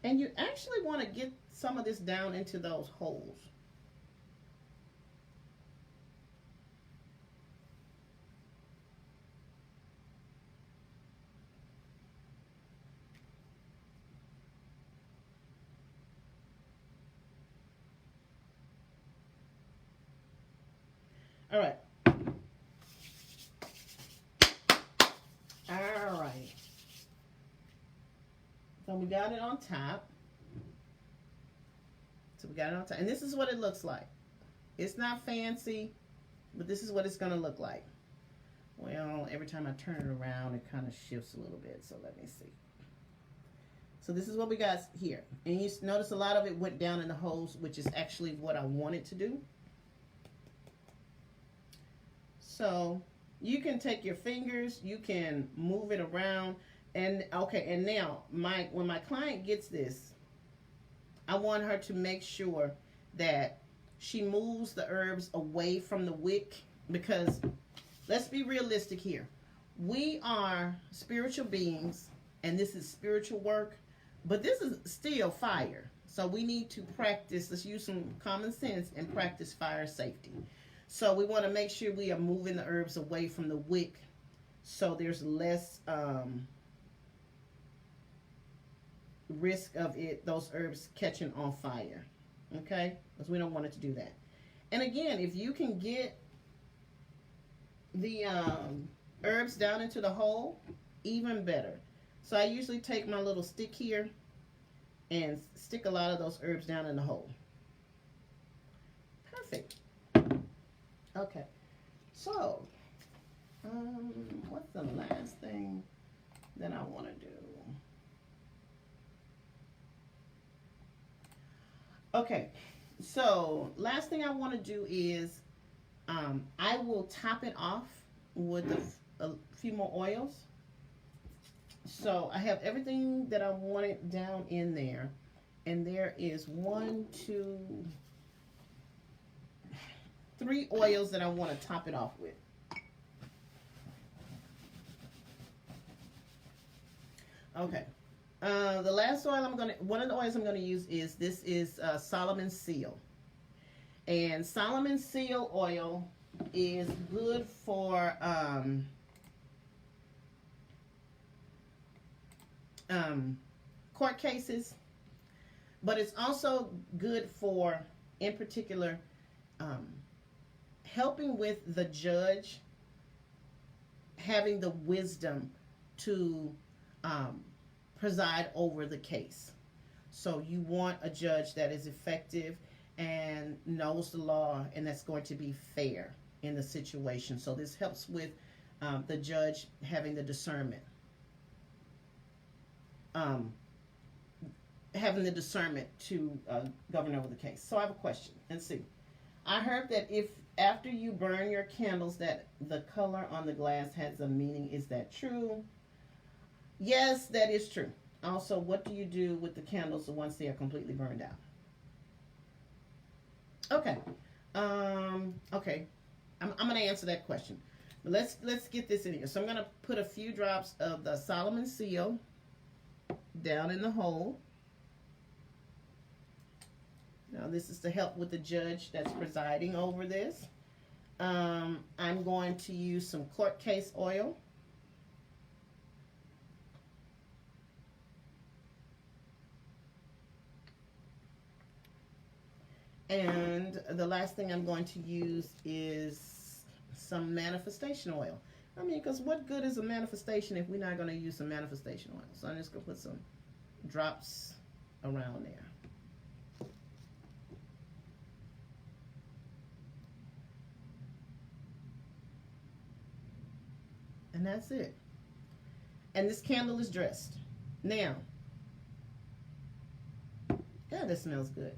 And you actually want to get some of this down into those holes. All right. All right. So we got it on top. So we got it on top. And this is what it looks like. It's not fancy, but this is what it's going to look like. Well, every time I turn it around, it kind of shifts a little bit. So let me see. So this is what we got here. And you notice a lot of it went down in the holes, which is actually what I wanted to do. So you can take your fingers, you can move it around. And okay, and now when my client gets this, I want her to make sure that she moves the herbs away from the wick, because let's be realistic here. We are spiritual beings, and this is spiritual work, but this is still fire. So we need to practice. Let's use some common sense and practice fire safety. So we want to make sure we are moving the herbs away from the wick, so there's less risk of those herbs catching on fire. Okay, because we don't want it to do that. And again, if you can get the herbs down into the hole, even better. So I usually take my little stick here and stick a lot of those herbs down in the hole. Perfect. Okay, so what's the last thing that I want to do? Okay, so last thing I want to do is I will top it off with a few more oils. So I have everything that I wanted down in there, and there is 1, 2, 3 oils that I want to top it off with. Okay. The last oil one of the oils I'm gonna use is Solomon's Seal. And Solomon's Seal oil is good for court cases, but it's also good for, in particular, helping with the judge having the wisdom to preside over the case. So you want a judge that is effective and knows the law, and that's going to be fair in the situation. So this helps with the judge having the discernment. Having the discernment to govern over the case. So I have a question. Let's see. I heard that if after you burn your candles that the color on the glass has a meaning. Is that true? Yes, that is true. Also, what do you do with the candles once they are completely burned out? Okay. Okay. I'm going to answer that question. But let's get this in here. So I'm going to put a few drops of the Solomon Seal down in the hole. Now this is to help with the judge that's presiding over this. I'm going to use some court case oil. And the last thing I'm going to use is some manifestation oil. I mean, because what good is a manifestation if we're not going to use some manifestation oil? So I'm just going to put some drops around there. And that's it. And this candle is dressed. Now, yeah, this smells good.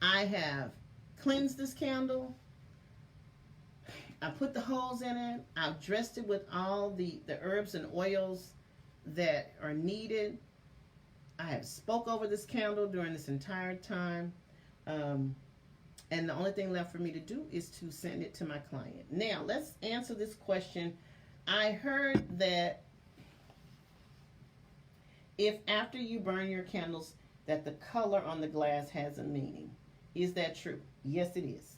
I have cleansed this candle. I put the holes in it. I've dressed it with all the herbs and oils that are needed. I have spoke over this candle during this entire time. Um, and the only thing left for me to do is to send it to my client. Now, let's answer this question. I heard that if after you burn your candles, that the color on the glass has a meaning. Is that true? Yes, it is.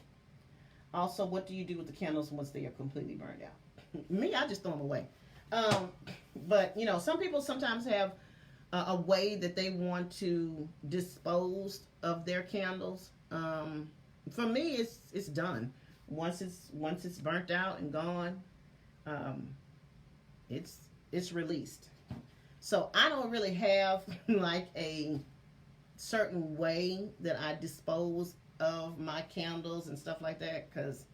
Also, what do you do with the candles once they are completely burned out? Me, I just throw them away. Um, but, you know, some people sometimes have a way that they want to dispose of their candles. For me, it's done. Once it's burnt out and gone, um, it's released. So I don't really have like a certain way that I dispose of my candles and stuff like that, because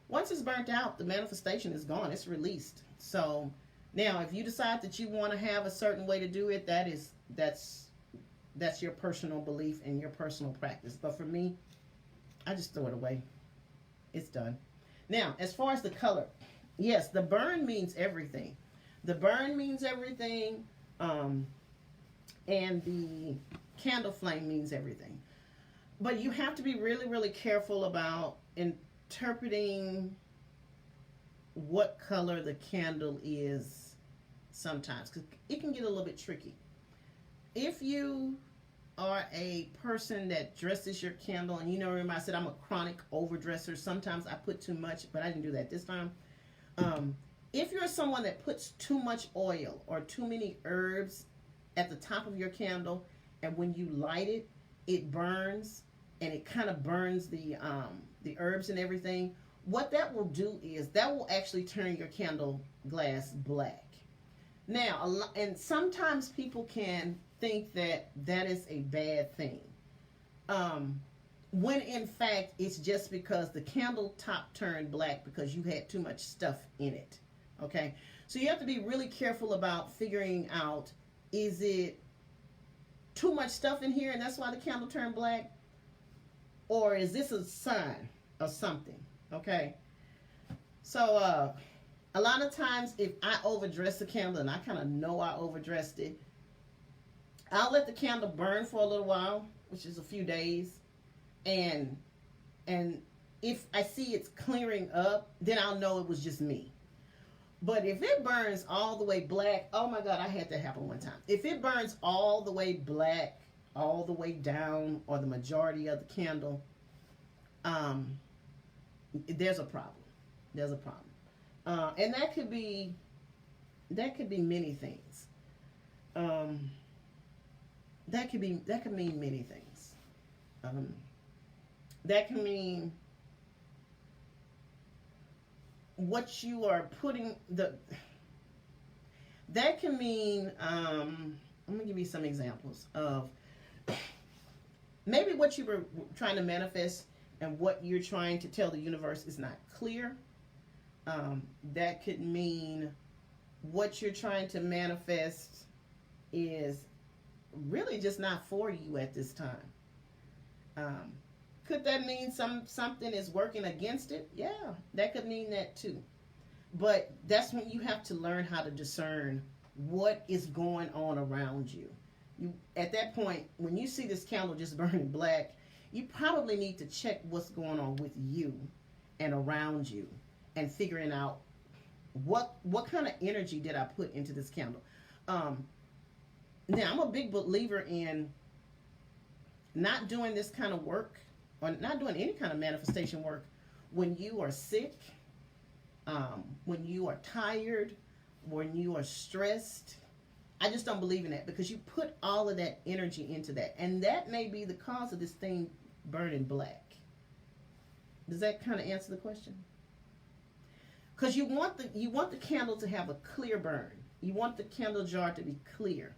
once it's burnt out, the manifestation is gone. It's released. So now, if you decide that you want to have a certain way to do it, that's your personal belief and your personal practice. But for me, I just throw it away. It's done. Now, as far as the color, yes, the burn means everything. The burn means everything, and the candle flame means everything. But you have to be really, really careful about interpreting what color the candle is sometimes, because it can get a little bit tricky. If you are a person that dresses your candle, and you know, remember I said I'm a chronic overdresser. Sometimes I put too much, but I didn't do that this time. If you're someone that puts too much oil or too many herbs at the top of your candle, and when you light it, it burns, and it kind of burns the herbs and everything. What that will do is that will actually turn your candle glass black. Now, and sometimes people can think that that is a bad thing, when in fact it's just because the candle top turned black because you had too much stuff in it. Okay, so you have to be really careful about figuring out, is it too much stuff in here and that's why the candle turned black, or is this a sign of something? Okay, so a lot of times if I overdress the candle and I kind of know I overdressed it, I'll let the candle burn for a little while, which is a few days, and if I see it's clearing up, then I'll know it was just me. But if it burns all the way black, oh my God, I had that happen one time. If it burns all the way black, all the way down, or the majority of the candle, there's a problem. There's a problem, and that could be many things. That could mean many things. That can mean what you are putting that can mean, I'm going to give you some examples of maybe what you were trying to manifest and what you're trying to tell the universe is not clear. That could mean what you're trying to manifest is really just not for you at this time. Could that mean something is working against it? Yeah, that could mean that too. But that's when you have to learn how to discern what is going on around you. At that point, when you see this candle just burning black, you probably need to check what's going on with you and around you, and figuring out what kind of energy did I put into this candle. Now, I'm a big believer in not doing this kind of work, or not doing any kind of manifestation work, when you are sick, when you are tired, when you are stressed. I just don't believe in that, because you put all of that energy into that, and that may be the cause of this thing burning black. Does that kind of answer the question? Because you want the candle to have a clear burn. You want the candle jar to be clear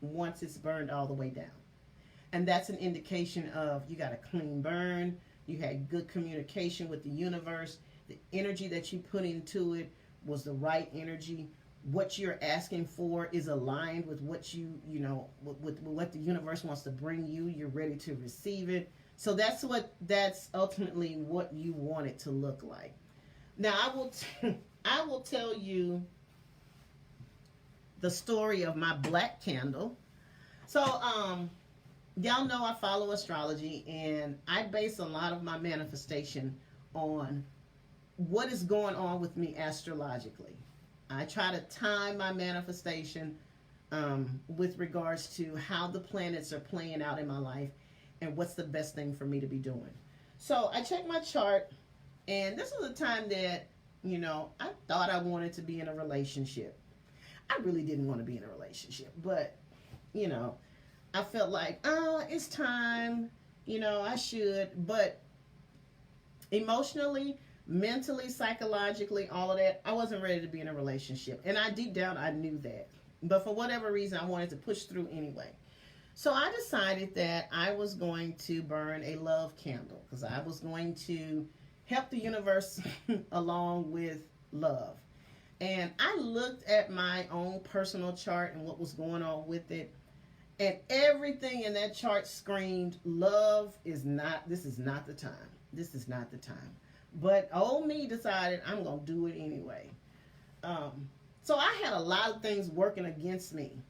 once it's burned all the way down. And that's an indication of you got a clean burn, you had good communication with the universe, the energy that you put into it was the right energy, what you're asking for is aligned with what with what the universe wants to bring you, you're ready to receive it. So that's ultimately what you want it to look like. Now I will tell you the story of my black candle. So y'all know I follow astrology, and I base a lot of my manifestation on what is going on with me astrologically. I try to time my manifestation with regards to how the planets are playing out in my life and what's the best thing for me to be doing. So I checked my chart, and this was a time that, I thought I wanted to be in a relationship. I really didn't want to be in a relationship, but, I felt like, oh, it's time, I should. But emotionally, mentally, psychologically, all of that, I wasn't ready to be in a relationship. And deep down, I knew that. But for whatever reason, I wanted to push through anyway. So I decided that I was going to burn a love candle because I was going to help the universe along with love. And I looked at my own personal chart and what was going on with it. And everything in that chart screamed, this is not the time. This is not the time. But old me decided I'm going to do it anyway. So I had a lot of things working against me.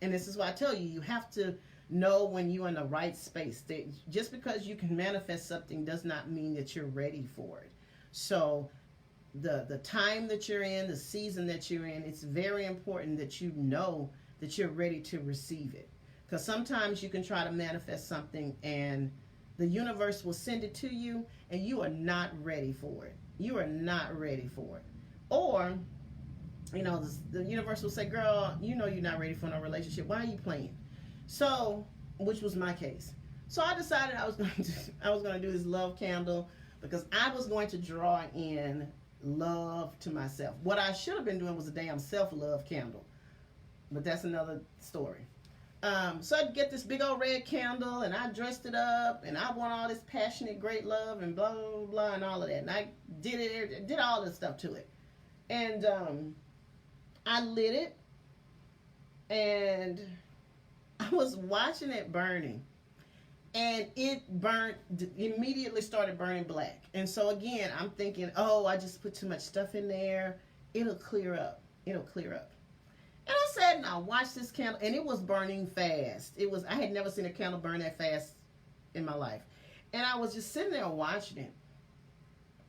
And this is why I tell you, you have to know when you're in the right space. Just because you can manifest something does not mean that you're ready for it. So the time that you're in, the season that you're in, it's very important that you know that you're ready to receive it. Because sometimes you can try to manifest something and the universe will send it to you and you are not ready for it. You are not ready for it. Or, the universe will say, girl, you're not ready for no relationship. Why are you playing? So, which was my case. So I decided I was going to do this love candle because I was going to draw in love to myself. What I should have been doing was a damn self-love candle. But that's another story. So I'd get this big old red candle, and I dressed it up, and I want all this passionate, great love, and blah, blah, blah, and all of that. And I did all this stuff to it. And I lit it, and I was watching it burning. And it immediately started burning black. And so again, I'm thinking, oh, I just put too much stuff in there. It'll clear up. It'll clear up. And I said, and I watched this candle, and it was burning fast. I had never seen a candle burn that fast in my life. And I was just sitting there watching it.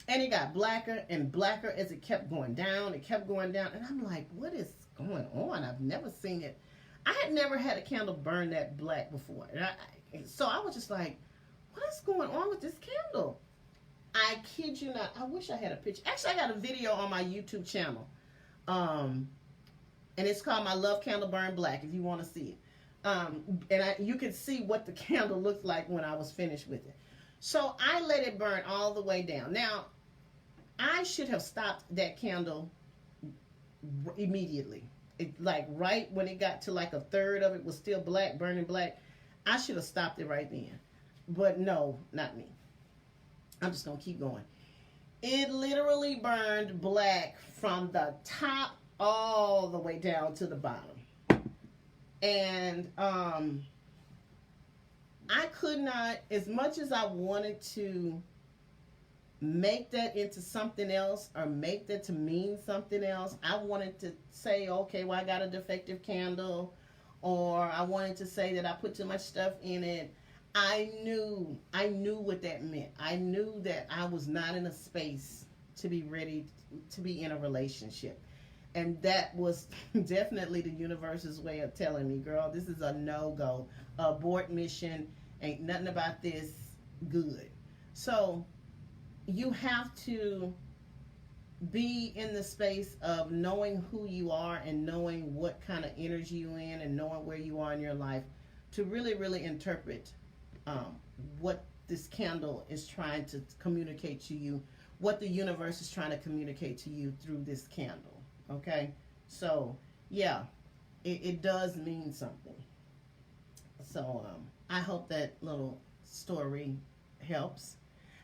And it got blacker and blacker as it kept going down. It kept going down. And I'm like, what is going on? I've never seen it. I had never had a candle burn that black before. So I was just like, what is going on with this candle? I kid you not. I wish I had a picture. Actually, I got a video on my YouTube channel. And it's called My Love Candle Burn Black, if you want to see it. You can see what the candle looked like when I was finished with it. So I let it burn all the way down. Now, I should have stopped that candle immediately. Right when it got to like a third of it was still black, burning black. I should have stopped it right then. But no, not me. I'm just going to keep going. It literally burned black from the top all the way down to the bottom. And I could not, as much as I wanted to make that into something else or make that to mean something else, I wanted to say, okay, well, I got a defective candle, or I wanted to say that I put too much stuff in it. I knew what that meant. I knew that I was not in a space to be ready to be in a relationship. And that was definitely the universe's way of telling me, girl, this is a no-go. Abort mission. Ain't nothing about this good. So you have to be in the space of knowing who you are and knowing what kind of energy you're in and knowing where you are in your life to really, really interpret what this candle is trying to communicate to you, what the universe is trying to communicate to you through this candle. Okay, so yeah, it does mean something. So I hope that little story helps.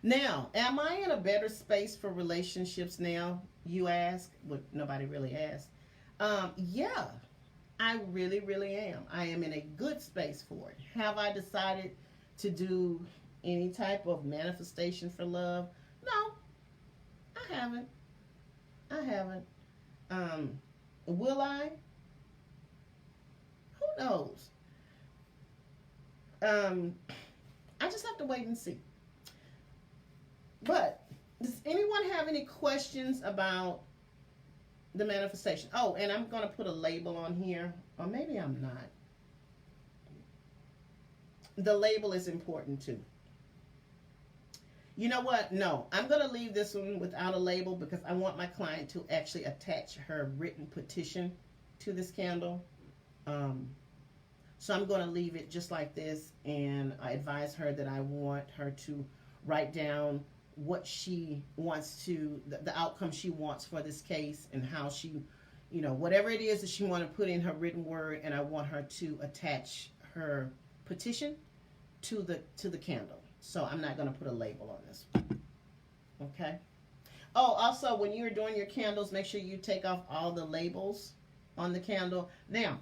Now, am I in a better space for relationships now, you ask? But nobody really asked. Yeah, I really, really am. I am in a good space for it. Have I decided to do any type of manifestation for love? No, I haven't. I haven't. Um, will I? Who knows? Um, I just have to wait and see. But does anyone have any questions about the manifestation? Oh, and I'm going to put a label on here, or maybe I'm not. The label is important too. You know what? No, I'm going to leave this one without a label because I want my client to actually attach her written petition to this candle. So I'm going to leave it just like this, and I advise her that I want her to write down what she wants to, the outcome she wants for this case, and how she, whatever it is that she want to put in her written word, and I want her to attach her petition to the candle. So I'm not going to put a label on this. Okay. Oh, also, when you're doing your candles, make sure you take off all the labels on the candle. Now,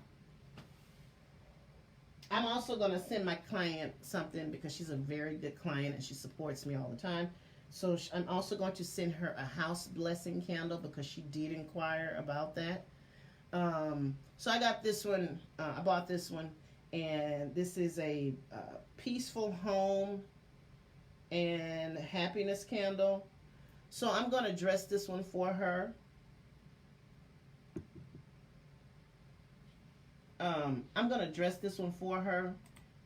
I'm also going to send my client something because she's a very good client and she supports me all the time. So I'm also going to send her a house blessing candle because she did inquire about that. So I got this one. I bought this one, and this is a peaceful home and happiness candle. So I'm going to dress this one for her. I'm going to dress this one for her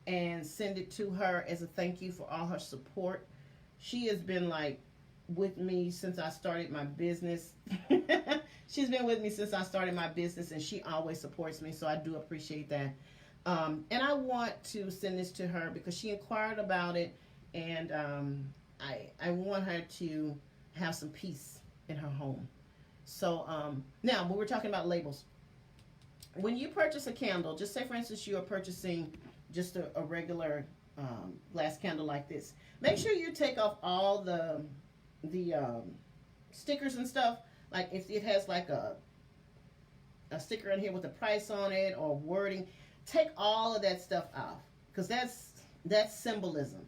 and send it to her as a thank you for all her support. She has been like with me since I started my business. She's been with me since I started my business, and she always supports me, so I do appreciate that. And I want to send this to her because she inquired about it, and I want her to have some peace in her home. So now, when we're talking about labels, when you purchase a candle, just say for instance you are purchasing just a regular glass candle like this, make sure you take off all the stickers and stuff. Like if it has like a sticker in here with a price on it or wording, take all of that stuff off because that's symbolism,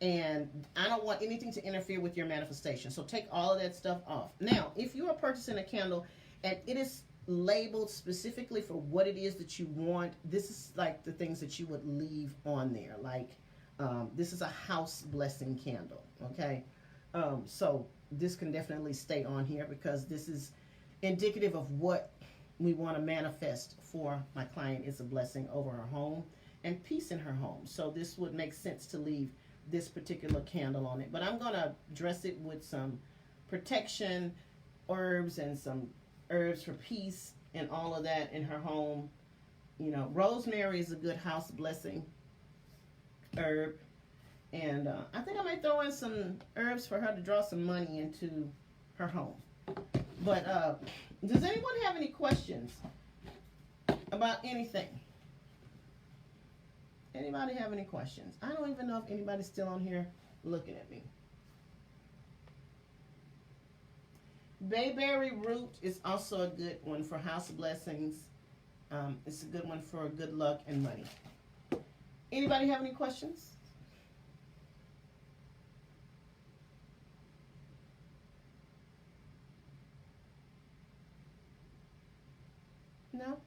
and I don't want anything to interfere with your manifestation. So take all of that stuff off. Now, if you are purchasing a candle and it is labeled specifically for what it is that you want, this is like the things that you would leave on there. Like this is a house blessing candle, okay? So this can definitely stay on here because this is indicative of what we want to manifest for my client is a blessing over her home and peace in her home. So this would make sense to leave this particular candle on it. But I'm going to dress it with some protection herbs and some herbs for peace and all of that in her home. Rosemary is a good house blessing herb. And I think I might throw in some herbs for her to draw some money into her home. But does anyone have any questions about anything? Anybody have any questions? I don't even know if anybody's still on here looking at me. Bayberry root is also a good one for house blessings. It's a good one for good luck and money. Anybody have any questions? No?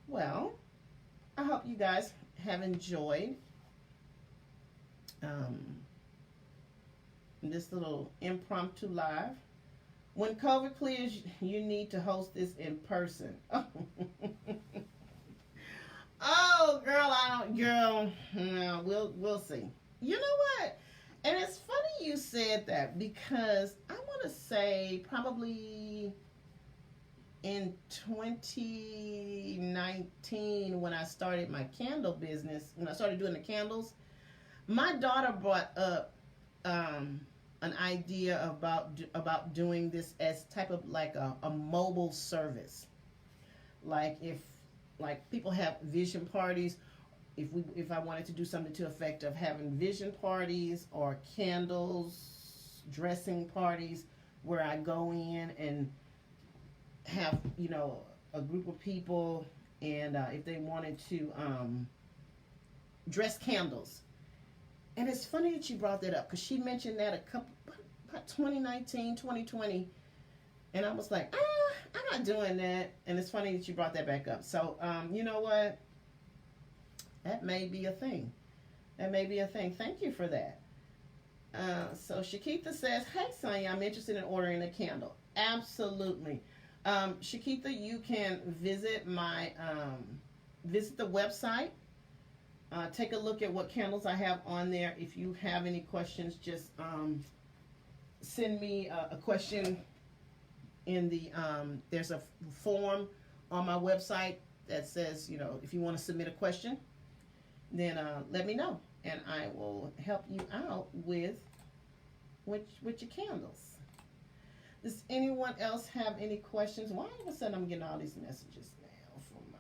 Well, I hope you guys have enjoyed this little impromptu live. When COVID clears, you need to host this in person. Oh, girl, no, we'll see. You know what? And it's funny you said that because I want to say probably in 2019 when I started my candle business, when I started doing the candles, my daughter brought up an idea about doing this as type of like a mobile service. Like if people have vision parties, if I wanted to do something to effect of having vision parties or candles, dressing parties where I go in and have, a group of people, and if they wanted to dress candles. And it's funny that you brought that up because she mentioned that about 2019, 2020. And I was like, I'm not doing that. And it's funny that you brought that back up. So, you know what? That may be a thing. That may be a thing. Thank you for that. So Shakita says, hey, Sonya, I'm interested in ordering a candle. Absolutely. Shakita, you can visit visit the website. Take a look at what candles I have on there. If you have any questions, just send me a question in the, there's a form on my website that says, if you want to submit a question, then let me know. And I will help you out with your candles. Does anyone else have any questions? Why all of a sudden I'm getting all these messages now from my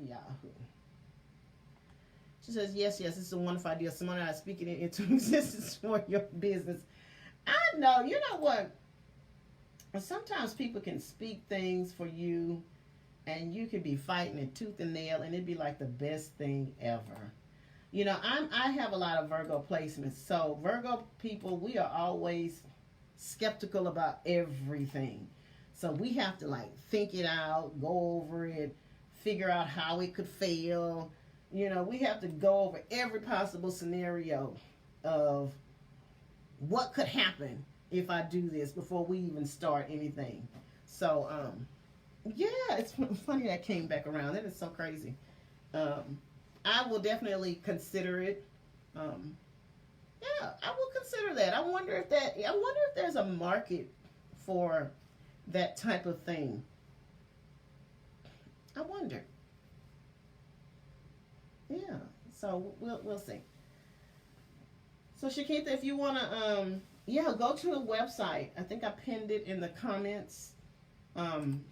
Yahoo? She says, yes, this is a wonderful idea. Someone and I speaking it into existence for your business. I know. You know what? Sometimes people can speak things for you, and you can be fighting it tooth and nail, and it'd be like the best thing ever. I have a lot of Virgo placements. So Virgo people, we are always skeptical about everything. So we have to think it out, go over it, figure out how it could fail. We have to go over every possible scenario of what could happen if I do this before we even start anything. So, yeah, it's funny that came back around. That is so crazy. I will definitely consider it. Yeah, I will consider that. I wonder if there's a market for that type of thing. I wonder. Yeah, so we'll see. So Shakita, if you want to, go to the website. I think I pinned it in the comments, and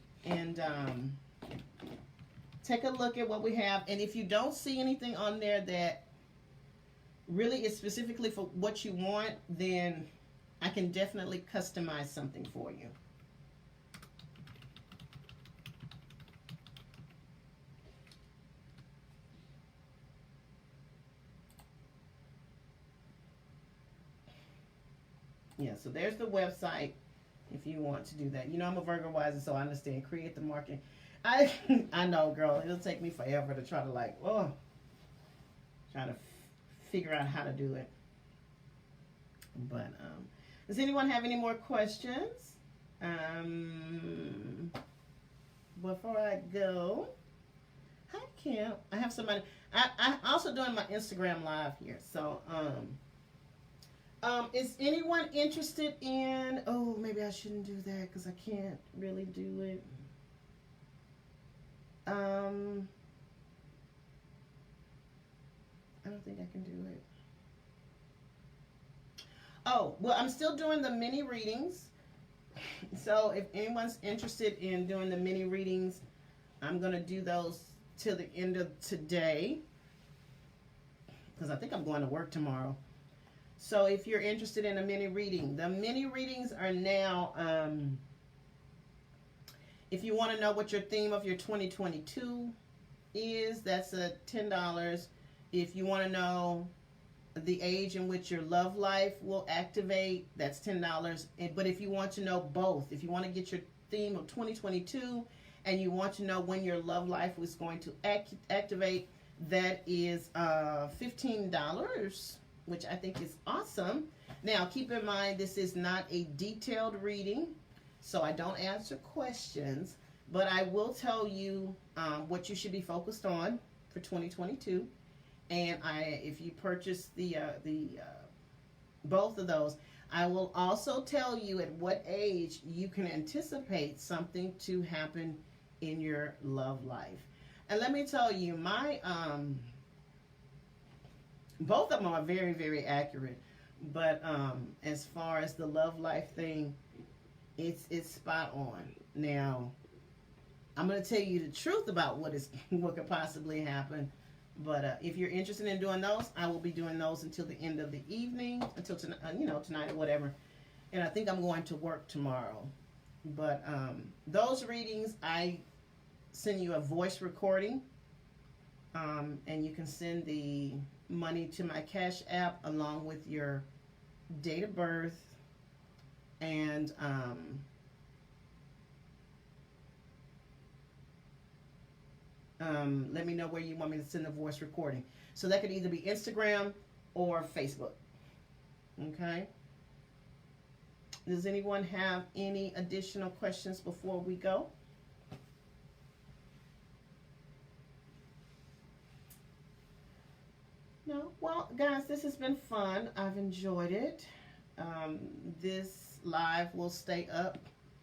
take a look at what we have. And if you don't see anything on there that really is specifically for what you want, then I can definitely customize something for you. Yeah, so there's the website if you want to do that. I'm a Virgo wiser, so I understand. Create the marketing. I know, girl. It'll take me forever to try to try to figure out how to do it. But does anyone have any more questions? Before I go, hi Kim. I have somebody. I also doing my Instagram live here, so is anyone interested in? Oh, maybe I shouldn't do that because I can't really do it. I don't think I can do it. Oh, well, I'm still doing the mini readings. So if anyone's interested in doing the mini readings, I'm going to do those till the end of today because I think I'm going to work tomorrow. So if you're interested in a mini reading, the mini readings are now, if you want to know what your theme of your 2022 is, that's $10. If you want to know the age in which your love life will activate, that's $10. But if you want to know both, if you want to get your theme of 2022 and you want to know when your love life was going to activate, that is $15, which I think is awesome. Now, keep in mind, this is not a detailed reading, so I don't answer questions, but I will tell you what you should be focused on for 2022. And if you purchase the both of those, I will also tell you at what age you can anticipate something to happen in your love life. And let me tell you, my both of them are very, very accurate. But as far as the love life thing, it's spot on. Now, I'm going to tell you the truth about what could possibly happen. But if you're interested in doing those, I will be doing those until the end of the evening, until tonight or whatever. And I think I'm going to work tomorrow. But those readings, I send you a voice recording, and you can send the money to my Cash App along with your date of birth and let me know where you want me to send the voice recording. So that could either be Instagram or Facebook. Okay. Does anyone have any additional questions before we go? No? Well, guys, this has been fun. I've enjoyed it. This live will stay up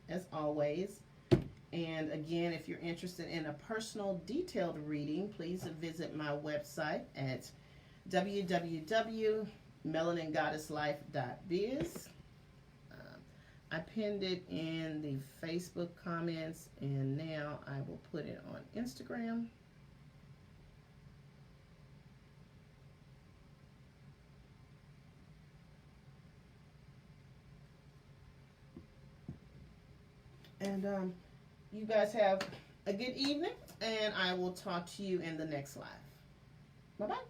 as always. And again, if you're interested in a personal detailed reading, please visit my website at www.melaningoddesslife.biz. I pinned it in the Facebook comments, and now I will put it on Instagram. And you guys have a good evening, and I will talk to you in the next live. Bye-bye.